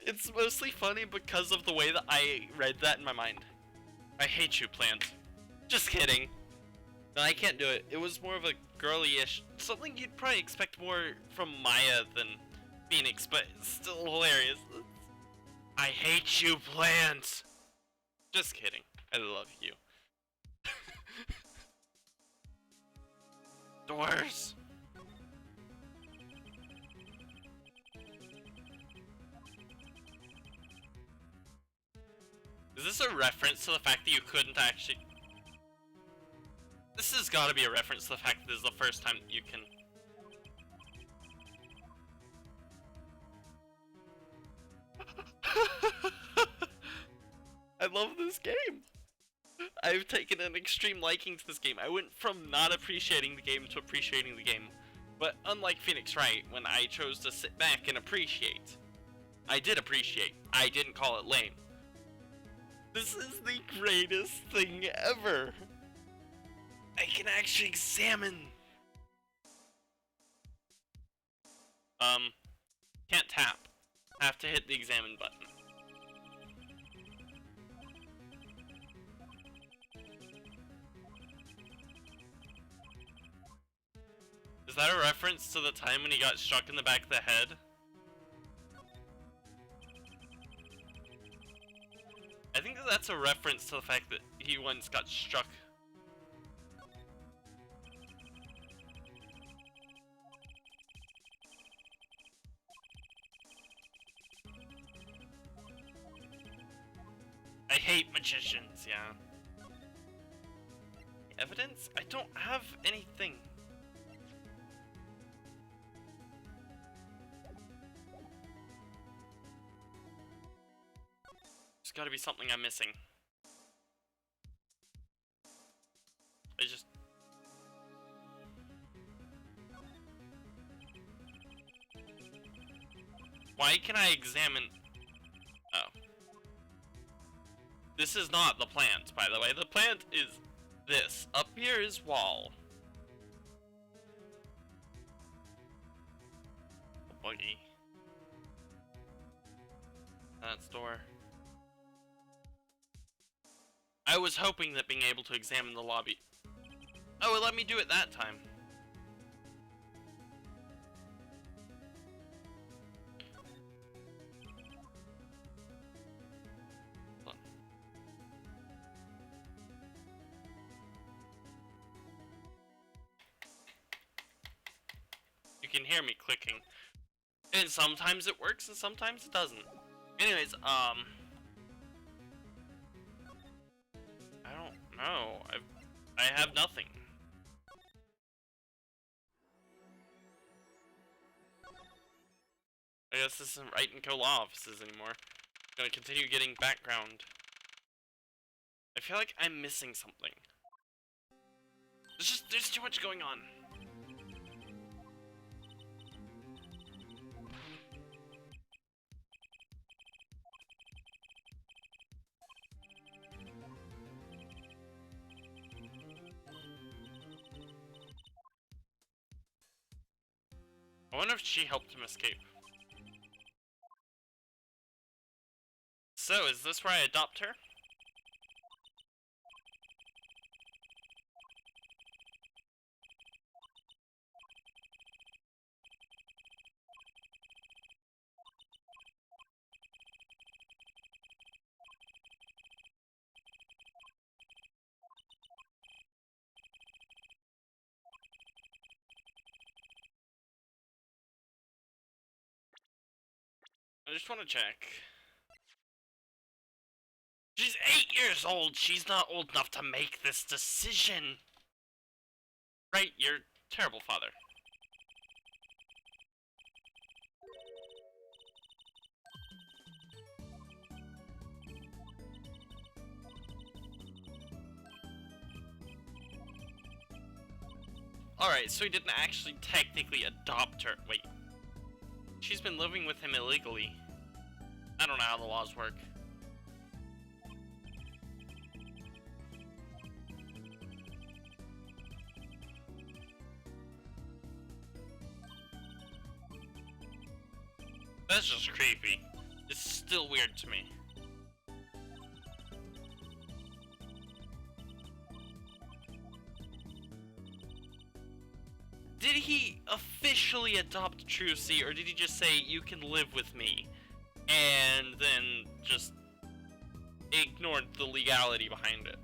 It's mostly funny because of the way that I read that in my mind. I hate you, plant. Just kidding. No, I can't do it. It was more of a girly-ish, something you'd probably expect more from Maya than Phoenix, but it's still hilarious. I hate you, plant. Just kidding. I love you. Doors. Is this a reference to the fact that you couldn't actually... This has got to be a reference to the fact that this is the first time that you can... I love this game. I've taken an extreme liking to this game. I went from not appreciating the game to appreciating the game. But unlike Phoenix Wright, when I chose to sit back and appreciate, I did appreciate. I didn't call it lame. This is the greatest thing ever. I can actually examine. Can't tap. Have to hit the examine button. Is that a reference to the time when he got struck in the back of the head? I think that's a reference to the fact that he once got struck. I hate magicians, yeah. Evidence? I don't have anything. There's gotta be something I'm missing. I just... Why can I examine... Oh. This is not the plant, by the way. The plant is this. Up here is wall. Buggy. That's door. I was hoping that being able to examine the lobby... Oh, it let me do it that time. Hold on. You can hear me clicking. And sometimes it works and sometimes it doesn't. Anyways, I don't know. I have nothing. I guess this isn't right in co-law offices anymore. I'm gonna continue getting background. I feel like I'm missing something. There's too much going on. I wonder if she helped him escape. So, is this where I adopt her? I just want to check. She's 8 years old! She's not old enough to make this decision! Right, you're a terrible father. Alright, so he didn't actually technically adopt her. Wait. She's been living with him illegally. I don't know how the laws work. That's just creepy. It's still weird to me. Did he officially adopt Trilogy, or did he just say, you can live with me? And then just ignored the legality behind it?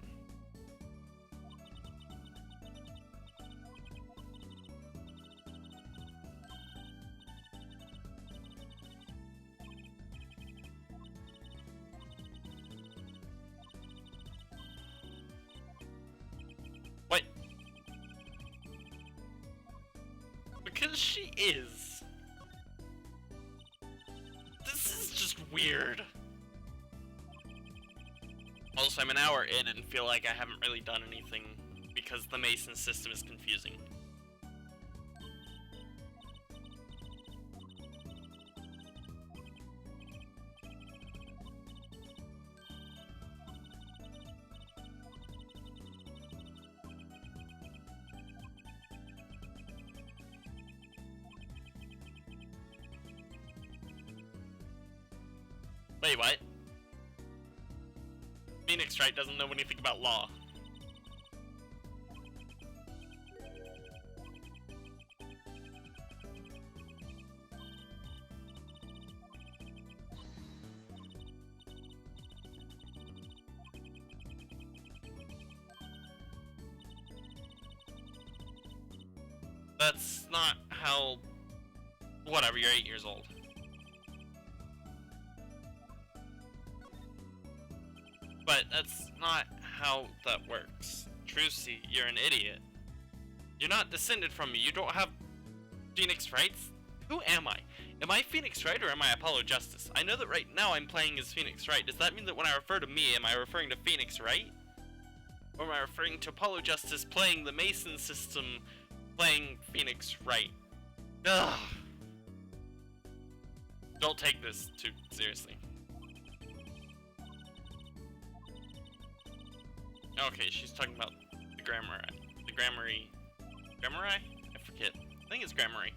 What? Because she is. This is just weird. Also, I'm an hour in and feel like I haven't really done anything because the Mason system is confusing. Wait, what? Phoenix Wright doesn't know anything about law. That's not how... Whatever, you're 8 years old. But that's not how that works. Trucy, you're an idiot. You're not descended from me. You don't have Phoenix Wrights? Who am I? Am I Phoenix Wright or am I Apollo Justice? I know that right now I'm playing as Phoenix Wright. Does that mean that when I refer to me, am I referring to Phoenix Wright? Or am I referring to Apollo Justice playing the Mason system, playing Phoenix Wright? Ugh. Don't take this too seriously. Okay, she's talking about the grammar. The grammary. Grammari? I forget. I think it's grammary.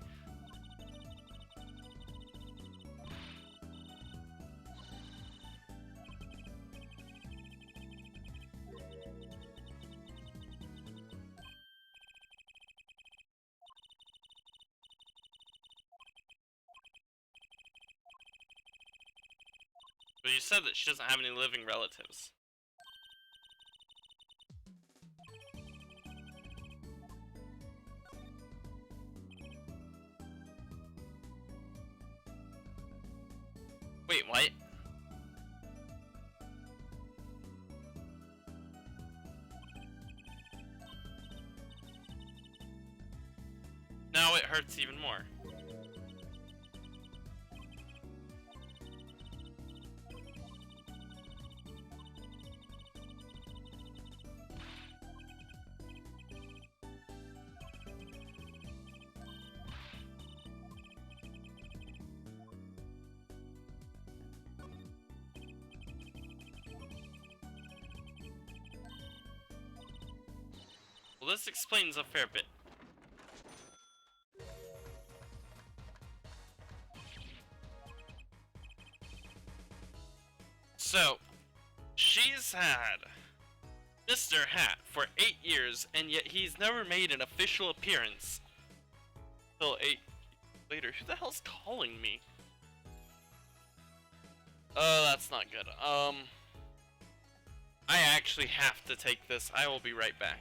So you said that she doesn't have any living relatives. Wait, what? Now it hurts even more. Well, this explains a fair bit. So, she's had Mr. Hat for 8 years, and yet he's never made an official appearance. Till 8 later. Who the hell's calling me? Oh, that's not good. I actually have to take this. I will be right back.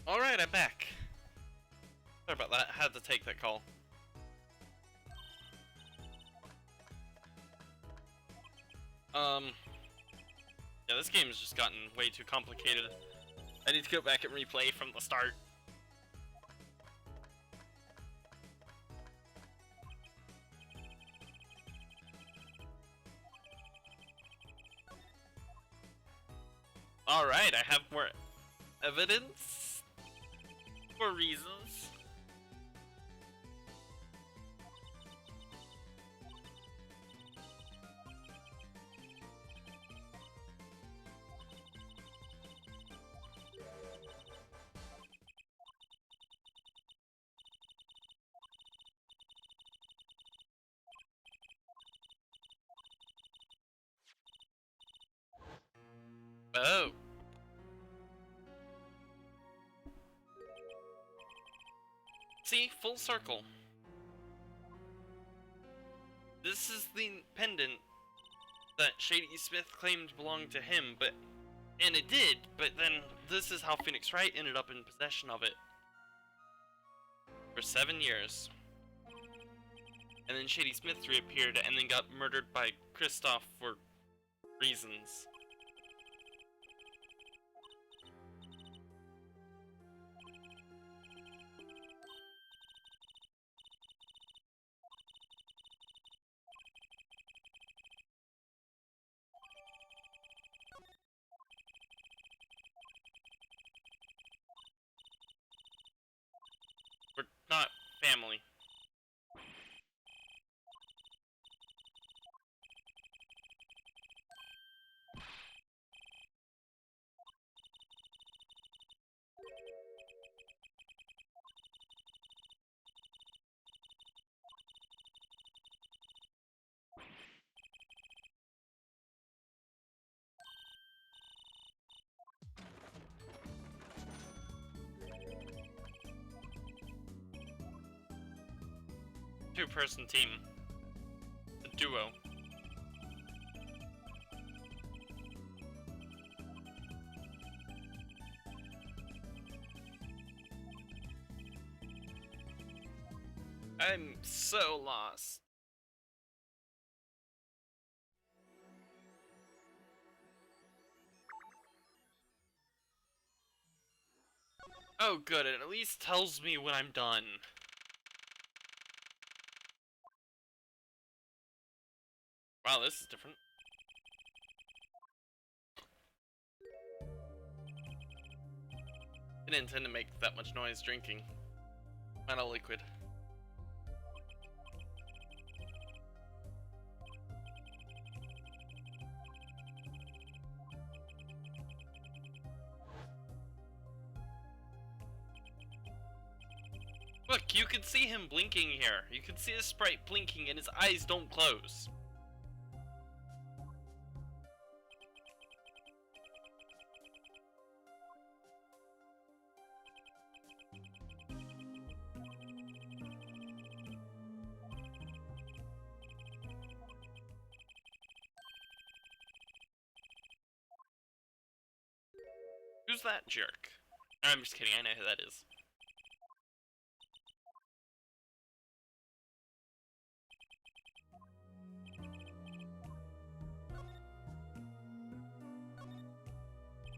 Alright, I'm back. Sorry about that, had to take that call. Yeah, this game has just gotten way too complicated. I need to go back and replay from the start. Alright, I have more evidence for reasons. Oh. See, full circle. This is the pendant that Shady Smith claimed belonged to him, and it did, but then this is how Phoenix Wright ended up in possession of it. For 7 years. And then Shady Smith reappeared and then got murdered by Kristoff for reasons. We're not family. Two-person team. A duo. I'm so lost. Oh good, it at least tells me when I'm done. Wow, this is different. Didn't intend to make that much noise drinking. Not a liquid. Look, you can see him blinking here. You can see his sprite blinking and his eyes don't close. Who's that jerk? I'm just kidding, I know who that is.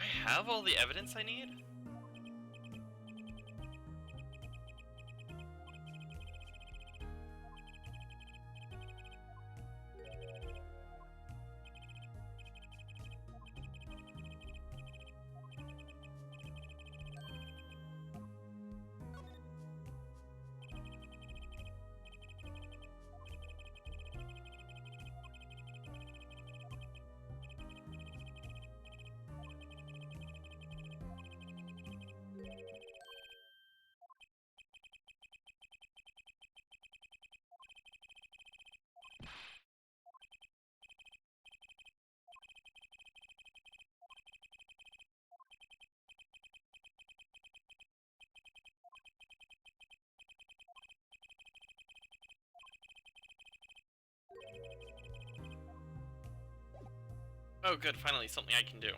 I have all the evidence I need? Oh good, finally something I can do.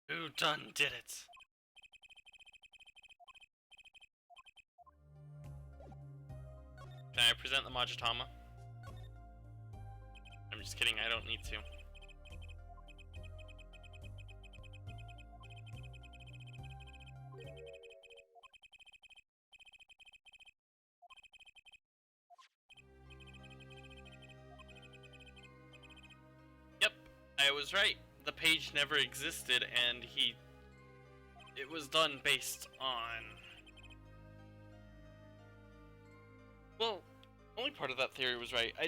Who done did it? Can I present the Majitama? I'm just kidding, I don't need to. Yep, I was right. The page never existed and it was done based on... Well, only part of that theory was right. I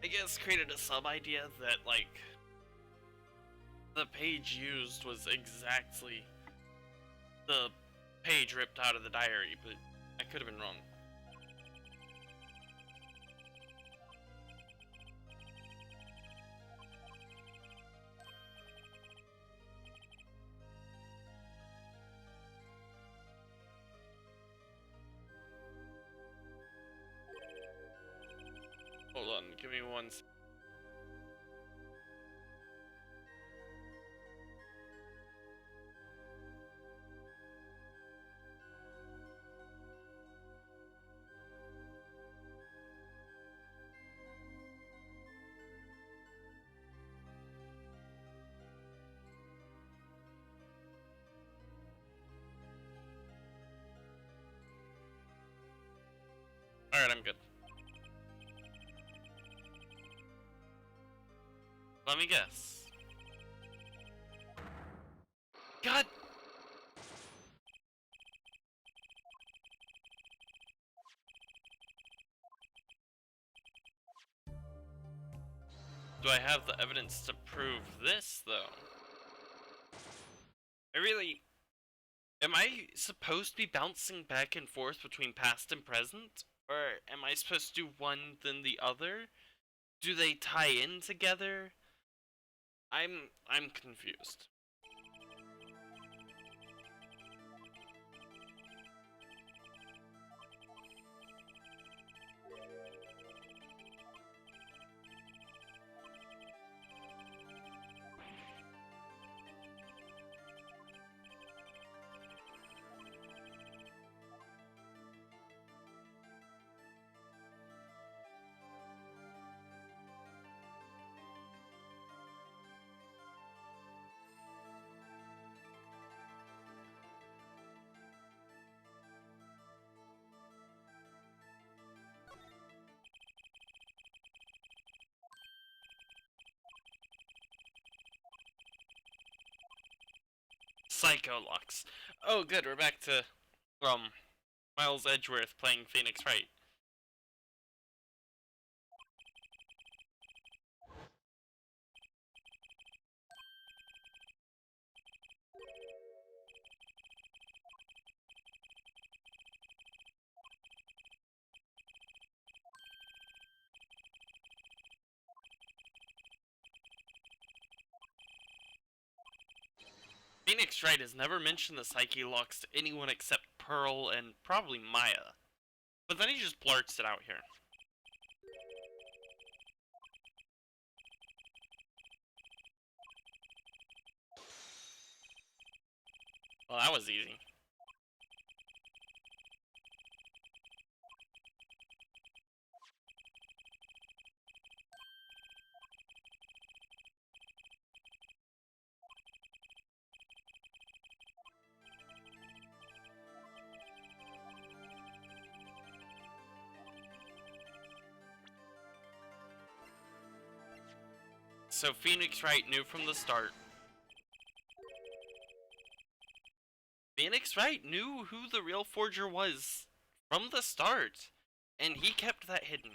guess, created a sub-idea that, like, the page used was exactly the page ripped out of the diary, but I could have been wrong. Hold on, give me one second. Alright, I'm good. Let me guess. God! Do I have the evidence to prove this, though? Am I supposed to be bouncing back and forth between past and present? Or am I supposed to do one then the other? Do they tie in together? I'm confused. Psycho locks. Oh, good. We're back to Miles Edgeworth playing Phoenix Wright. Phoenix Wright has never mentioned the psyche locks to anyone except Pearl and probably Maya. But then he just blurts it out here. Well, that was easy. So Phoenix Wright knew from the start. Phoenix Wright knew who the real forger was from the start, and he kept that hidden.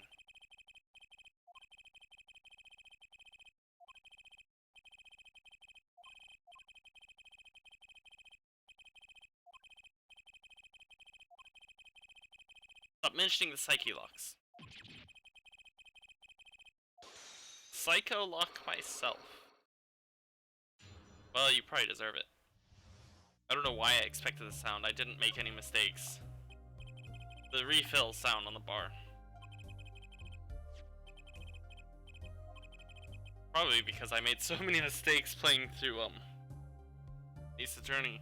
Stop mentioning the psyche locks. Psycho lock myself. Well, you probably deserve it. I don't know why I expected the sound. I didn't make any mistakes. The refill sound on the bar. Probably because I made so many mistakes playing through Ace Attorney.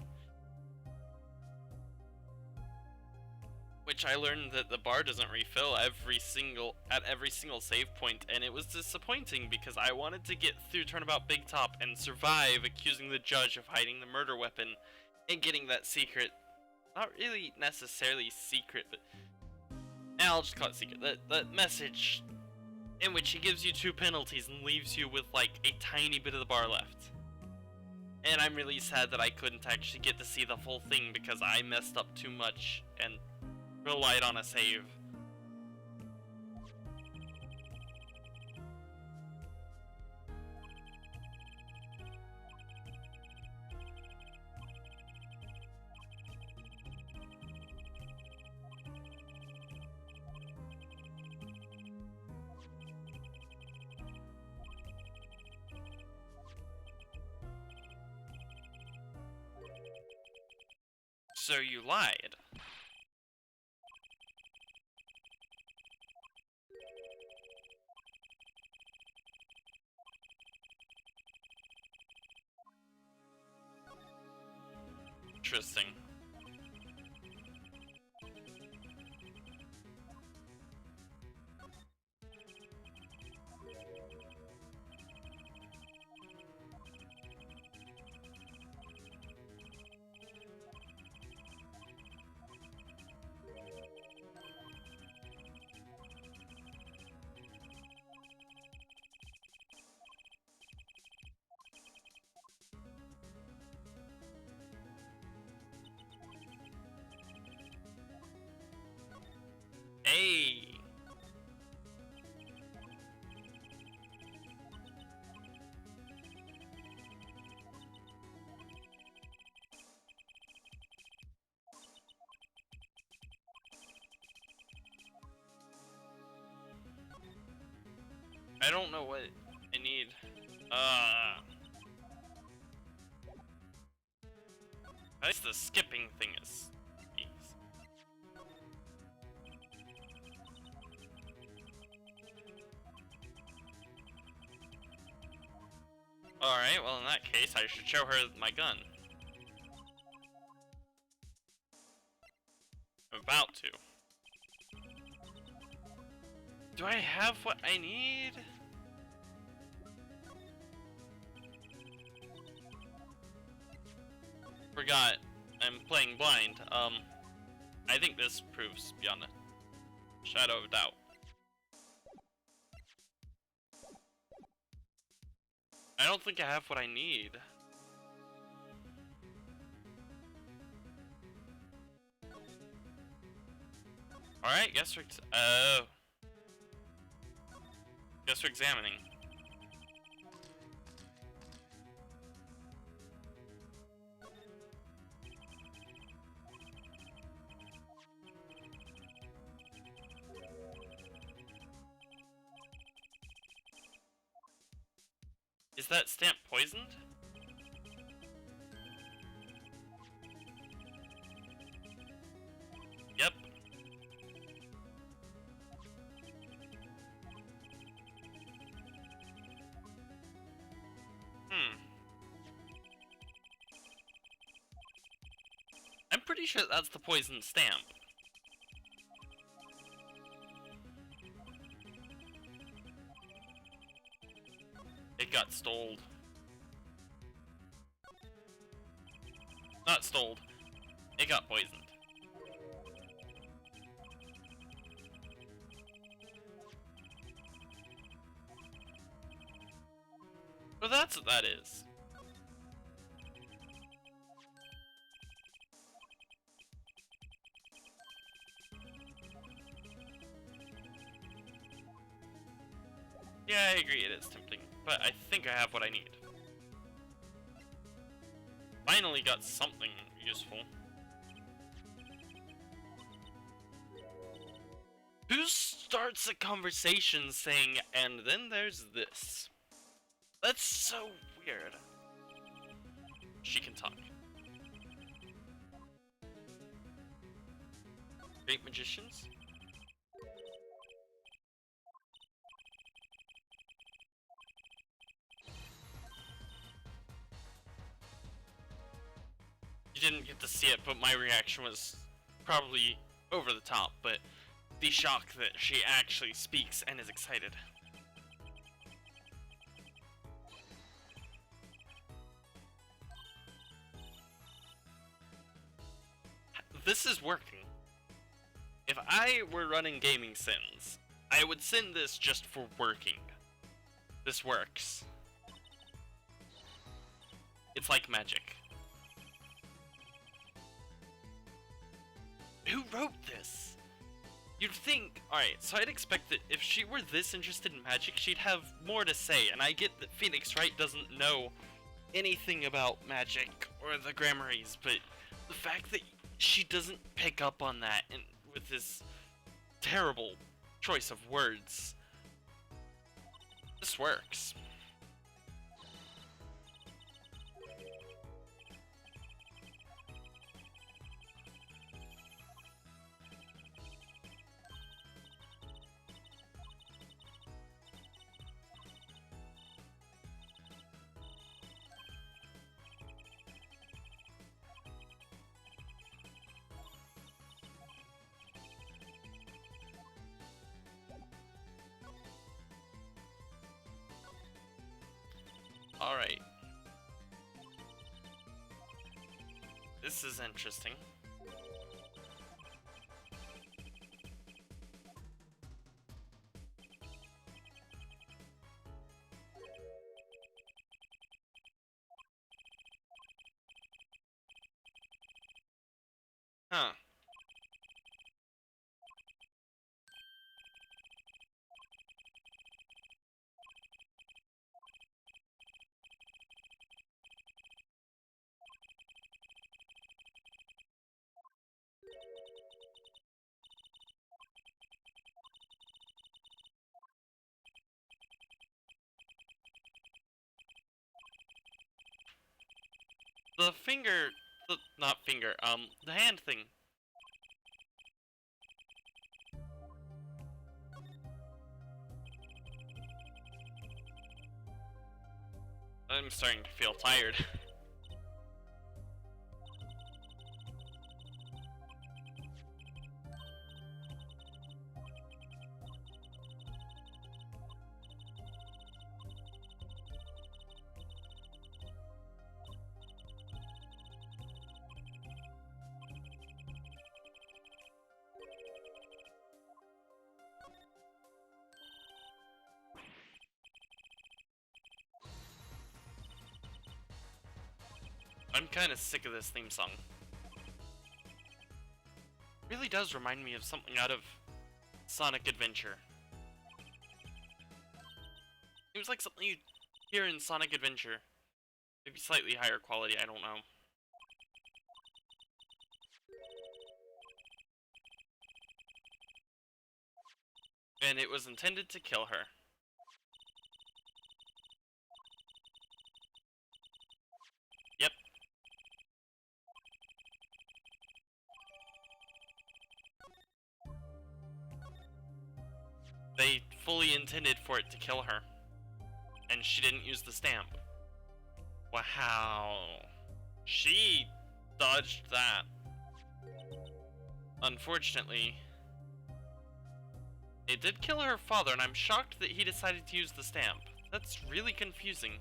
Which I learned that the bar doesn't refill at every single save point, and it was disappointing because I wanted to get through Turnabout Big Top and survive accusing the judge of hiding the murder weapon and getting that secret, not really necessarily secret, but I'll just call it secret, that message in which he gives you 2 penalties and leaves you with like a tiny bit of the bar left. And I'm really sad that I couldn't actually get to see the full thing because I messed up too much and relied on a save. So you lied. Interesting. Hey! I don't know what I need. At least the skipping thing is easy. Alright, well in that case I should show her my gun. I'm about to. Do I have what I need? Forgot. I'm playing blind. I think this proves beyond a shadow of doubt. I don't think I have what I need. Alright, guess we're guess we're examining. Is that stamp poisoned? Yep. I'm pretty sure that's the poison stamp. It got stoled. Not stoled. It got poisoned. Well, that's what that is. Yeah, I agree, it is tempting, but I think I have what I need. Finally got something useful. Who starts a conversation saying, and then there's this? That's so weird. She can talk. Great magicians? You didn't get to see it, but my reaction was probably over the top, but the shock that she actually speaks and is excited. This is working. If I were running gaming sins, I would send this just for working. This works. It's like magic. Who wrote this? You'd think, alright, so I'd expect that if she were this interested in magic, she'd have more to say, and I get that Phoenix Wright doesn't know anything about magic or the Grammarys, but the fact that she doesn't pick up on that and with this terrible choice of words, this works. This is interesting. Huh. The finger, not finger, the hand thing. I'm starting to feel tired. I'm kind of sick of this theme song. It really does remind me of something out of Sonic Adventure. Seems like something you'd hear in Sonic Adventure. Maybe slightly higher quality, I don't know. And it was intended to kill her. Yep. They fully intended for it to kill her. And she didn't use the stamp. Wow. She dodged that. Unfortunately, it did kill her father, and I'm shocked that he decided to use the stamp. That's really confusing.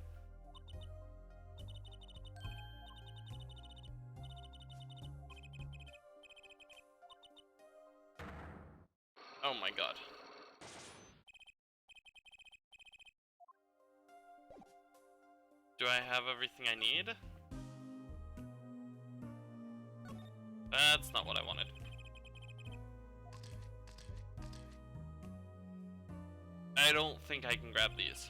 Oh my god. Do I have everything I need? That's not what I wanted. I don't think I can grab these.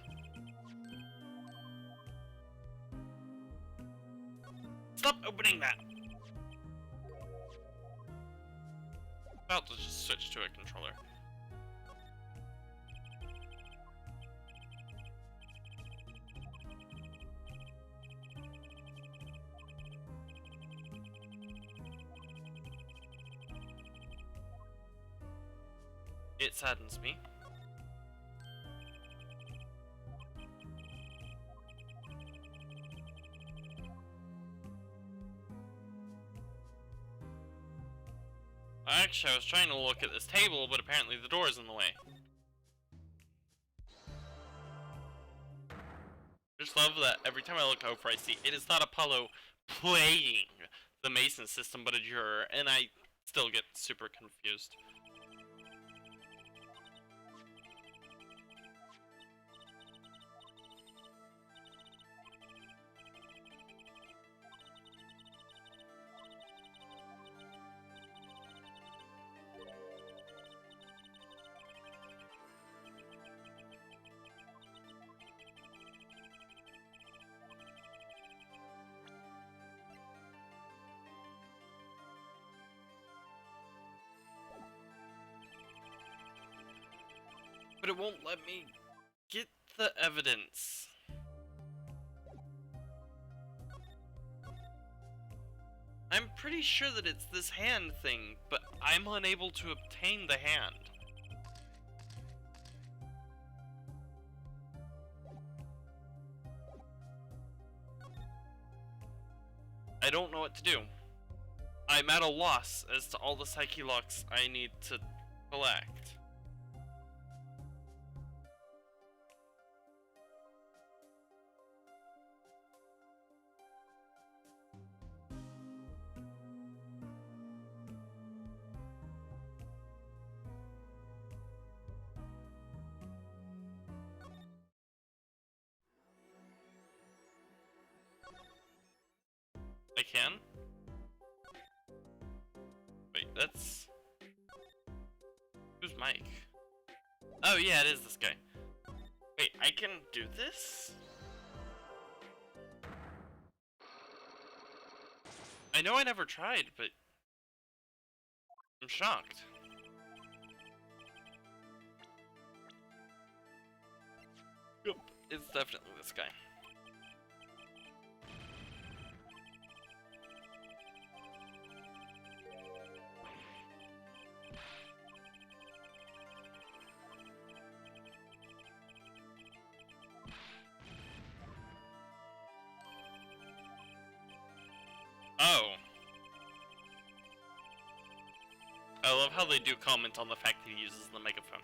Stop opening that! About to just switch to a controller. It saddens me. Actually, I was trying to look at this table, but apparently the door is in the way. I just love that every time I look over, I see it is not Apollo playing the Mason system, but a juror, and I still get super confused. But it won't let me get the evidence. I'm pretty sure that it's this hand thing, but I'm unable to obtain the hand. I don't know what to do. I'm at a loss as to all the Psyche locks I need to collect. I can? Wait, that's... Who's Mike? Oh yeah, it is this guy. Wait, I can do this? I know I never tried, but... I'm shocked. Yep, it's definitely this guy. Oh. I love how they do comment on the fact that he uses the megaphone.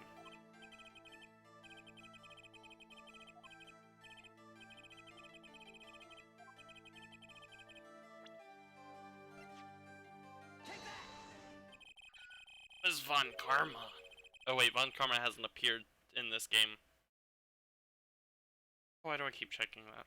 What is Von Karma? Oh wait, Von Karma hasn't appeared in this game. Why do I keep checking that?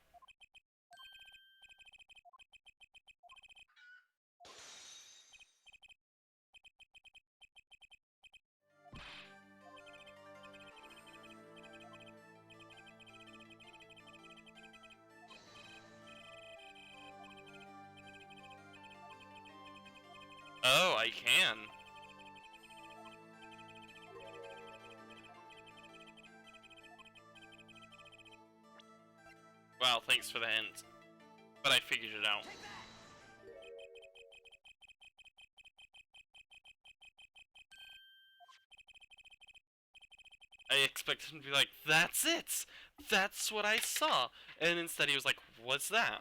Oh, I can. Wow, thanks for the hint. But I figured it out. I expected him to be like, that's it! That's what I saw! And instead he was like, what's that?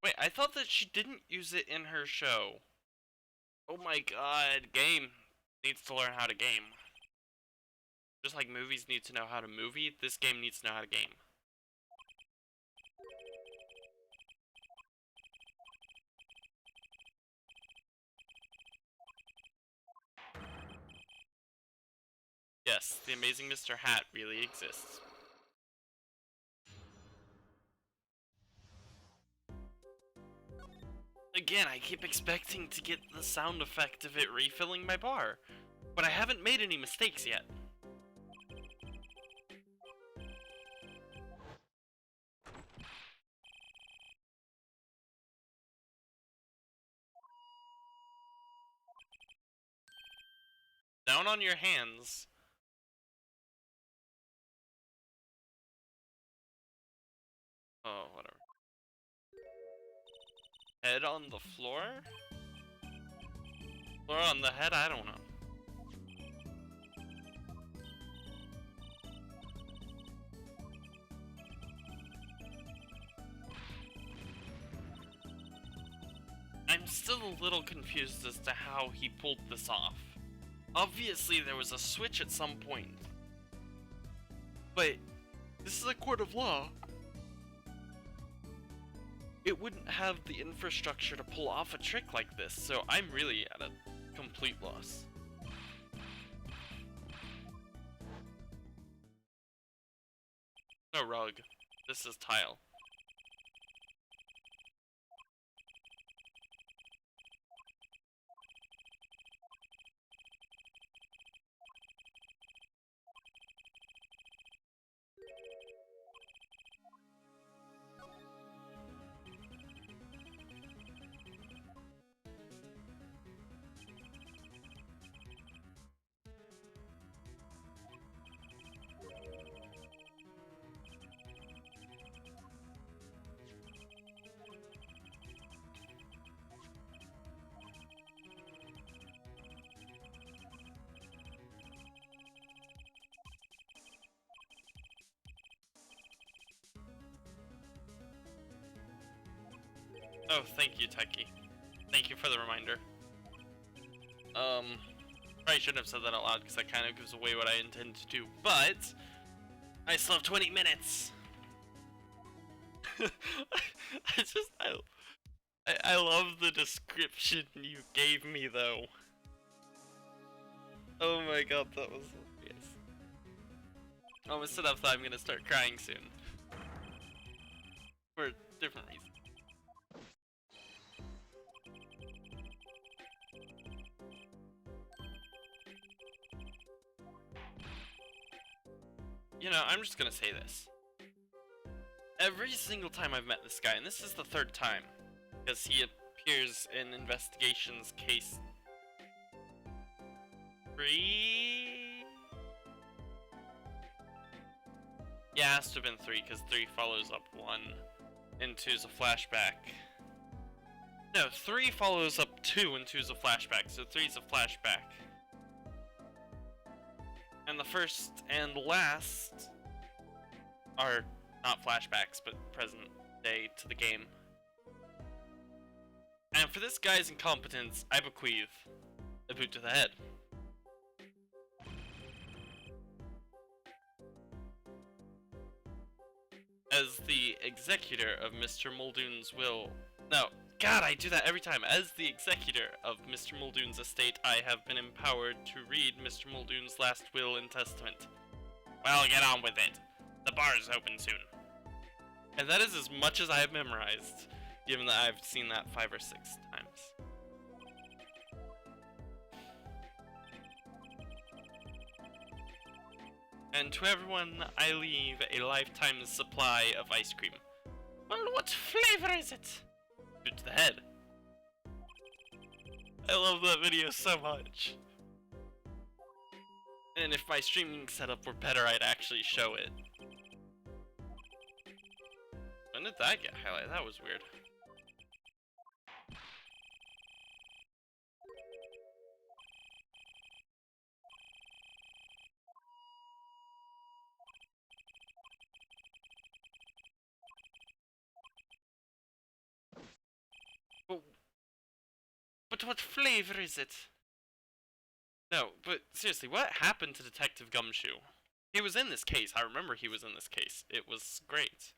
Wait, I thought that she didn't use it in her show. Oh my god, game needs to learn how to game. Just like movies need to know how to movie, this game needs to know how to game. Yes, the amazing Mr. Hat really exists. Again, I keep expecting to get the sound effect of it refilling my bar, but I haven't made any mistakes yet. Down on your hands. Oh, whatever. Head on the floor? Floor on the head? I don't know. I'm still a little confused as to how he pulled this off. Obviously there was a switch at some point. But this is a court of law. It wouldn't have the infrastructure to pull off a trick like this, so I'm really at a complete loss. No rug. This is tile. Oh, thank you, Techie. Thank you for the reminder. Probably shouldn't have said that out loud because that kind of gives away what I intend to do, but I still have 20 minutes. I love the description you gave me though. Oh my god, that was hilarious. Almost enough that I'm gonna start crying soon. different reasons. You know, I'm just gonna say this. Every single time I've met this guy, and this is the third time, because he appears in Investigations Case 3? Yeah, it has to have been 3, because 3 follows up 1, and 2 is a flashback. No, 3 follows up 2, and 2 is a flashback, so 3 is a flashback. And the first and last are not flashbacks, but present day to the game. And for this guy's incompetence, I bequeath a boot to the head. As the executor of Mr. Muldoon's will... No, God, I do that every time. As the executor of Mr. Muldoon's estate, I have been empowered to read Mr. Muldoon's last will and testament. Well, get on with it. The bar's open soon. And that is as much as I have memorized, given that I've seen that 5 or 6 times. And to everyone, I leave a lifetime supply of ice cream. Well, what flavor is it? Boot to the head. I love that video so much. And if my streaming setup were better, I'd actually show it. When did that get highlighted? That was weird. But what flavor is it? No, but seriously, what happened to Detective Gumshoe? He was in this case. I remember he was in this case. It was great.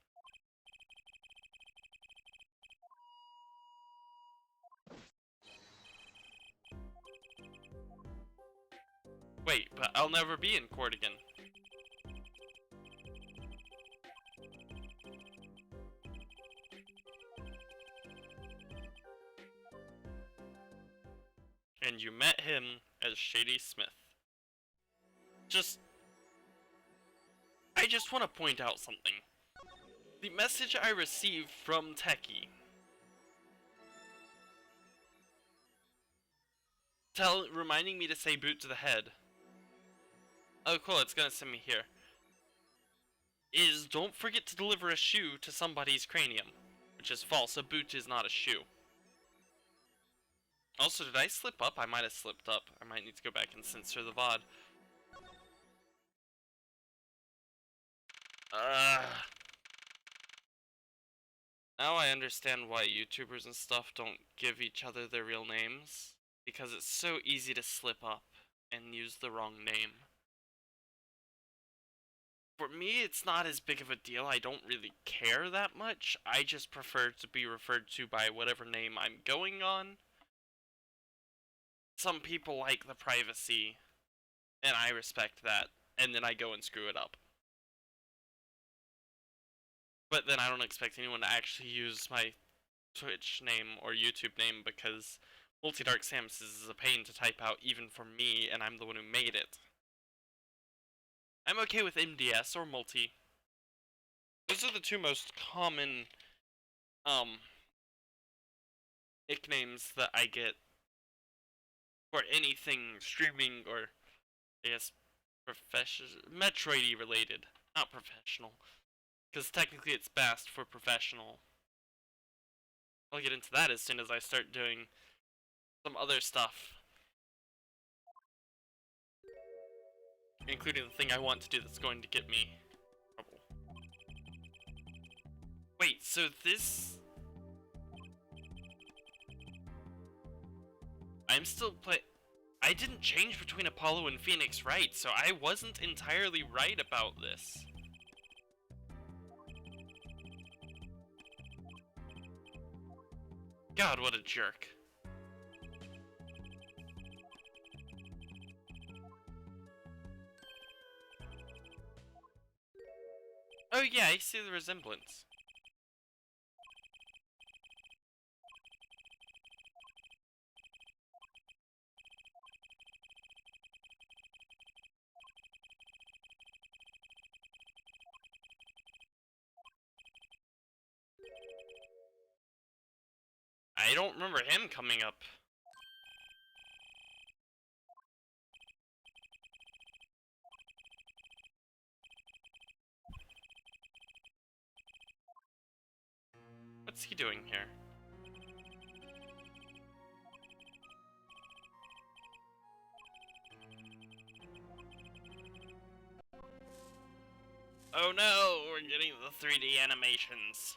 Wait, but I'll never be in court again. And you met him as Shady Smith. I just want to point out something. The message I received from Techie reminding me to say boot to the head. Oh cool, it's gonna send me here. Is don't forget to deliver a shoe to somebody's cranium. Which is false, a boot is not a shoe. Also, did I slip up? I might have slipped up. I might need to go back and censor the VOD. Now I understand why YouTubers and stuff don't give each other their real names. Because it's so easy to slip up and use the wrong name. For me, it's not as big of a deal. I don't really care that much. I just prefer to be referred to by whatever name I'm going on. Some people like the privacy, and I respect that, and then I go and screw it up. But then I don't expect anyone to actually use my Twitch name or YouTube name because Multi-Dark Samus is a pain to type out even for me, and I'm the one who made it. I'm okay with MDS or Multi. Those are the two most common nicknames that I get for anything streaming or, I guess, Metroid-y related, not professional. Because technically it's best for professional. I'll get into that as soon as I start doing some other stuff. Including the thing I want to do that's going to get me in trouble. Wait, so this... I'm still I didn't change between Apollo and Phoenix, right? So I wasn't entirely right about this. God, what a jerk. Oh yeah, I see the resemblance. I don't remember him coming up. What's he doing here? Oh no, we're getting the 3D animations.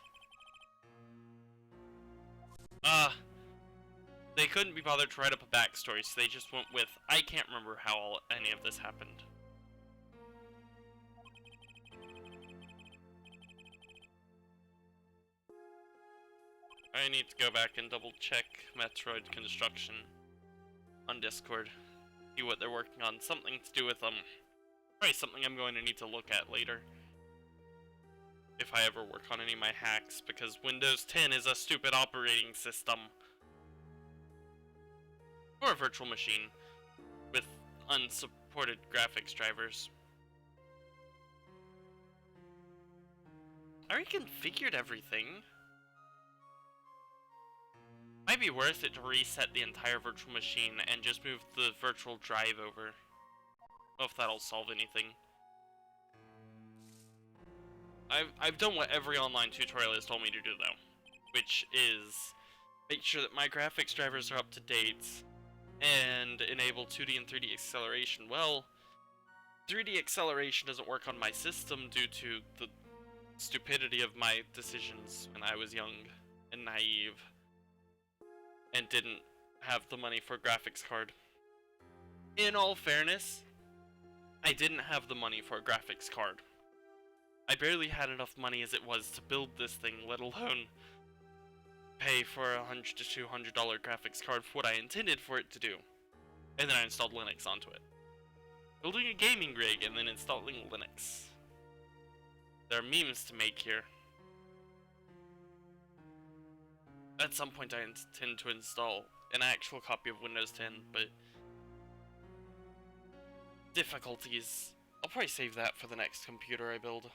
They couldn't be bothered to write up a backstory, so they just went with, I can't remember how any of this happened. I need to go back and double check Metroid Construction on Discord. See what they're working on. Something to do with, probably something I'm going to need to look at later. If I ever work on any of my hacks, because Windows 10 is a stupid operating system. Or a virtual machine with unsupported graphics drivers. I reconfigured everything. Might be worth it to reset the entire virtual machine and just move the virtual drive over. I don't know if that'll solve anything. I've done what every online tutorial has told me to do though, which is make sure that my graphics drivers are up to date and enable 2D and 3D acceleration. Well, 3D acceleration doesn't work on my system due to the stupidity of my decisions when I was young and naive and didn't have the money for a graphics card. In all fairness, I didn't have the money for a graphics card. I barely had enough money as it was to build this thing, let alone pay for a $100 to $200 graphics card for what I intended for it to do. And then I installed Linux onto it. Building a gaming rig and then installing Linux. There are memes to make here. At some point I intend to install an actual copy of Windows 10, but difficulties, I'll probably save that for the next computer I build.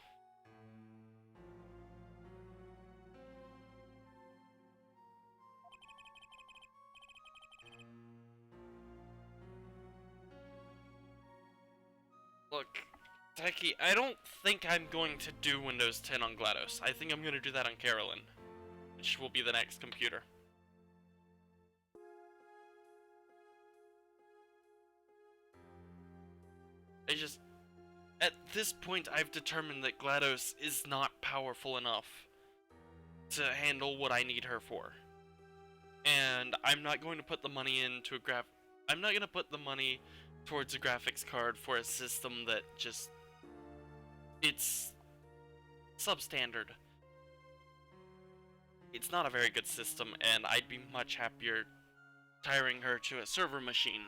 Look, Techie, I don't think I'm going to do Windows 10 on GLaDOS. I think I'm going to do that on Carolyn, which will be the next computer. At this point, I've determined that GLaDOS is not powerful enough to handle what I need her for. And I'm not going to put the money into I'm not going to put the money towards a graphics card for a system that just, it's substandard. It's not a very good system, and I'd be much happier tiring her to a server machine.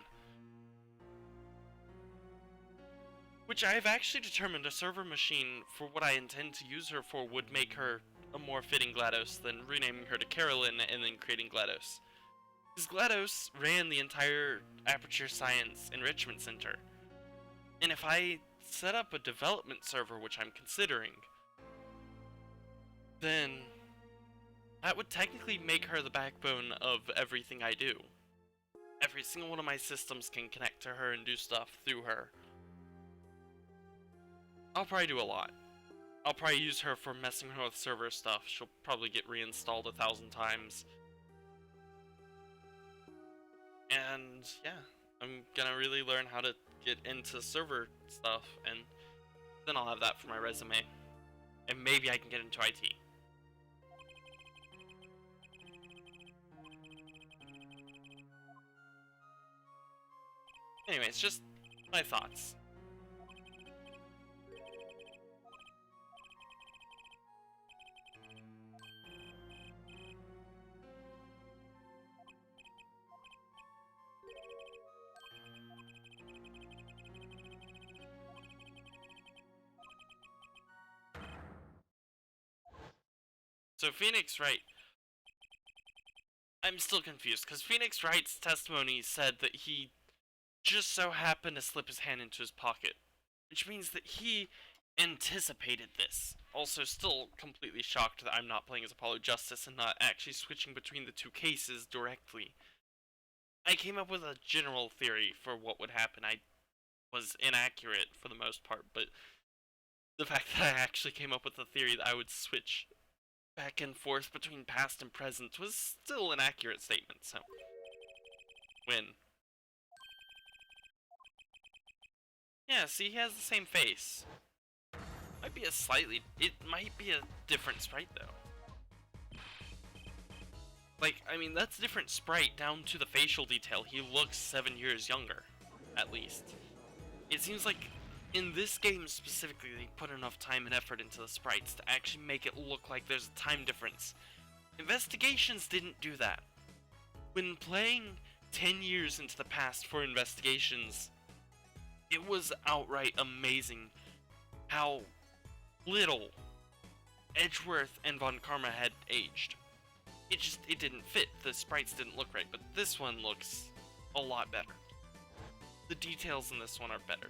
Which I've actually determined a server machine for what I intend to use her for would make her a more fitting GLaDOS than renaming her to Carolyn and then creating GLaDOS. Because GLaDOS ran the entire Aperture Science Enrichment Center. And if I set up a development server, which I'm considering, then that would technically make her the backbone of everything I do. Every single one of my systems can connect to her and do stuff through her. I'll probably do a lot. I'll probably use her for messing with server stuff. She'll probably get reinstalled 1,000 times. And yeah, I'm gonna really learn how to get into server stuff, and then I'll have that for my resume. And maybe I can get into IT. Anyways, just my thoughts. So Phoenix Wright, I'm still confused, because Phoenix Wright's testimony said that he just so happened to slip his hand into his pocket, which means that he anticipated this also still completely shocked that I'm not playing as Apollo Justice and not actually switching between the two cases directly. I came up with a general theory for what would happen. I was inaccurate for the most part, but the fact that I actually came up with a theory that I would switch back and forth between past and present was still an accurate statement, so win. Yeah, see, he has the same face. It might be a different sprite though. Like, I mean, that's a different sprite down to the facial detail. He looks 7 years younger, at least. It seems like in this game specifically, they put enough time and effort into the sprites to actually make it look like there's a time difference. Investigations didn't do that. When playing 10 years into the past for Investigations, it was outright amazing how little Edgeworth and Von Karma had aged. It didn't fit. The sprites didn't look right, but this one looks a lot better. The details in this one are better.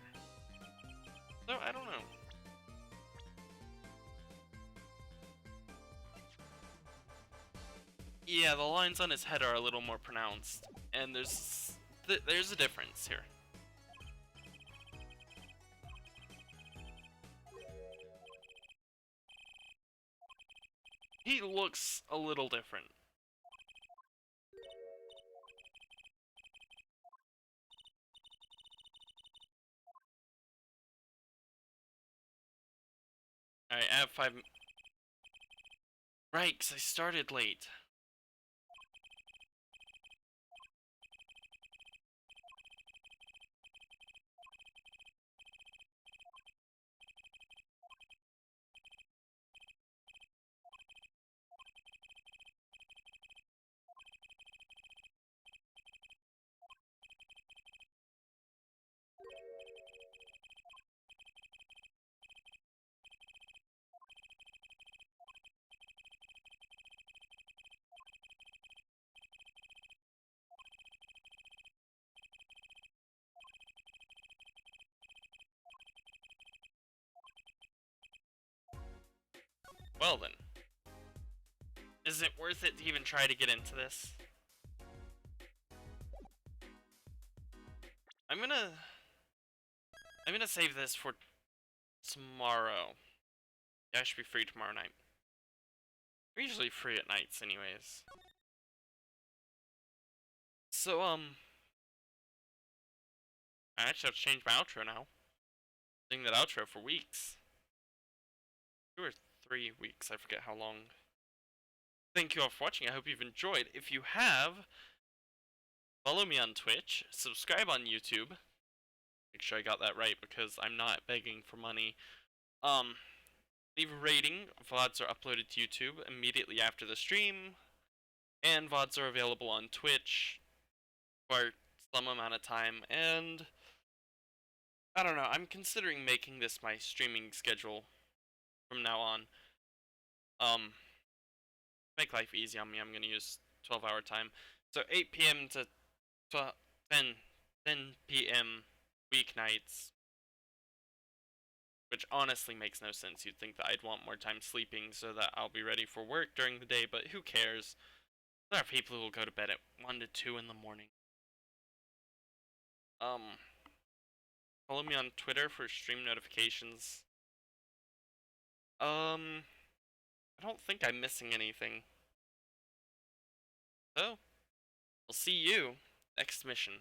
So, I don't know. Yeah, the lines on his head are a little more pronounced, and there's a difference here. He looks a little different. Alright, I have 5... Right, because I started late. Well then. Is it worth it to even try to get into this? I'm gonna save this for tomorrow. Yeah, I should be free tomorrow night. I'm usually free at nights anyways. So, I actually have to change my outro now. Doing that outro for weeks. 2 or 3 weeks, I forget how long. Thank you all for watching, I hope you've enjoyed. If you have, follow me on Twitch, subscribe on YouTube. Make sure I got that right because I'm not begging for money. Leave a rating. VODs are uploaded to YouTube immediately after the stream. And VODs are available on Twitch for some amount of time. And I don't know, I'm considering making this my streaming schedule from now on. Make life easy on me, I'm gonna use 12-hour time. So 8 p.m. to 10 p.m. weeknights. Which honestly makes no sense. You'd think that I'd want more time sleeping so that I'll be ready for work during the day, but who cares? There are people who will go to bed at 1 to 2 in the morning. Follow me on Twitter for stream notifications. I don't think I'm missing anything. So, we'll see you next mission.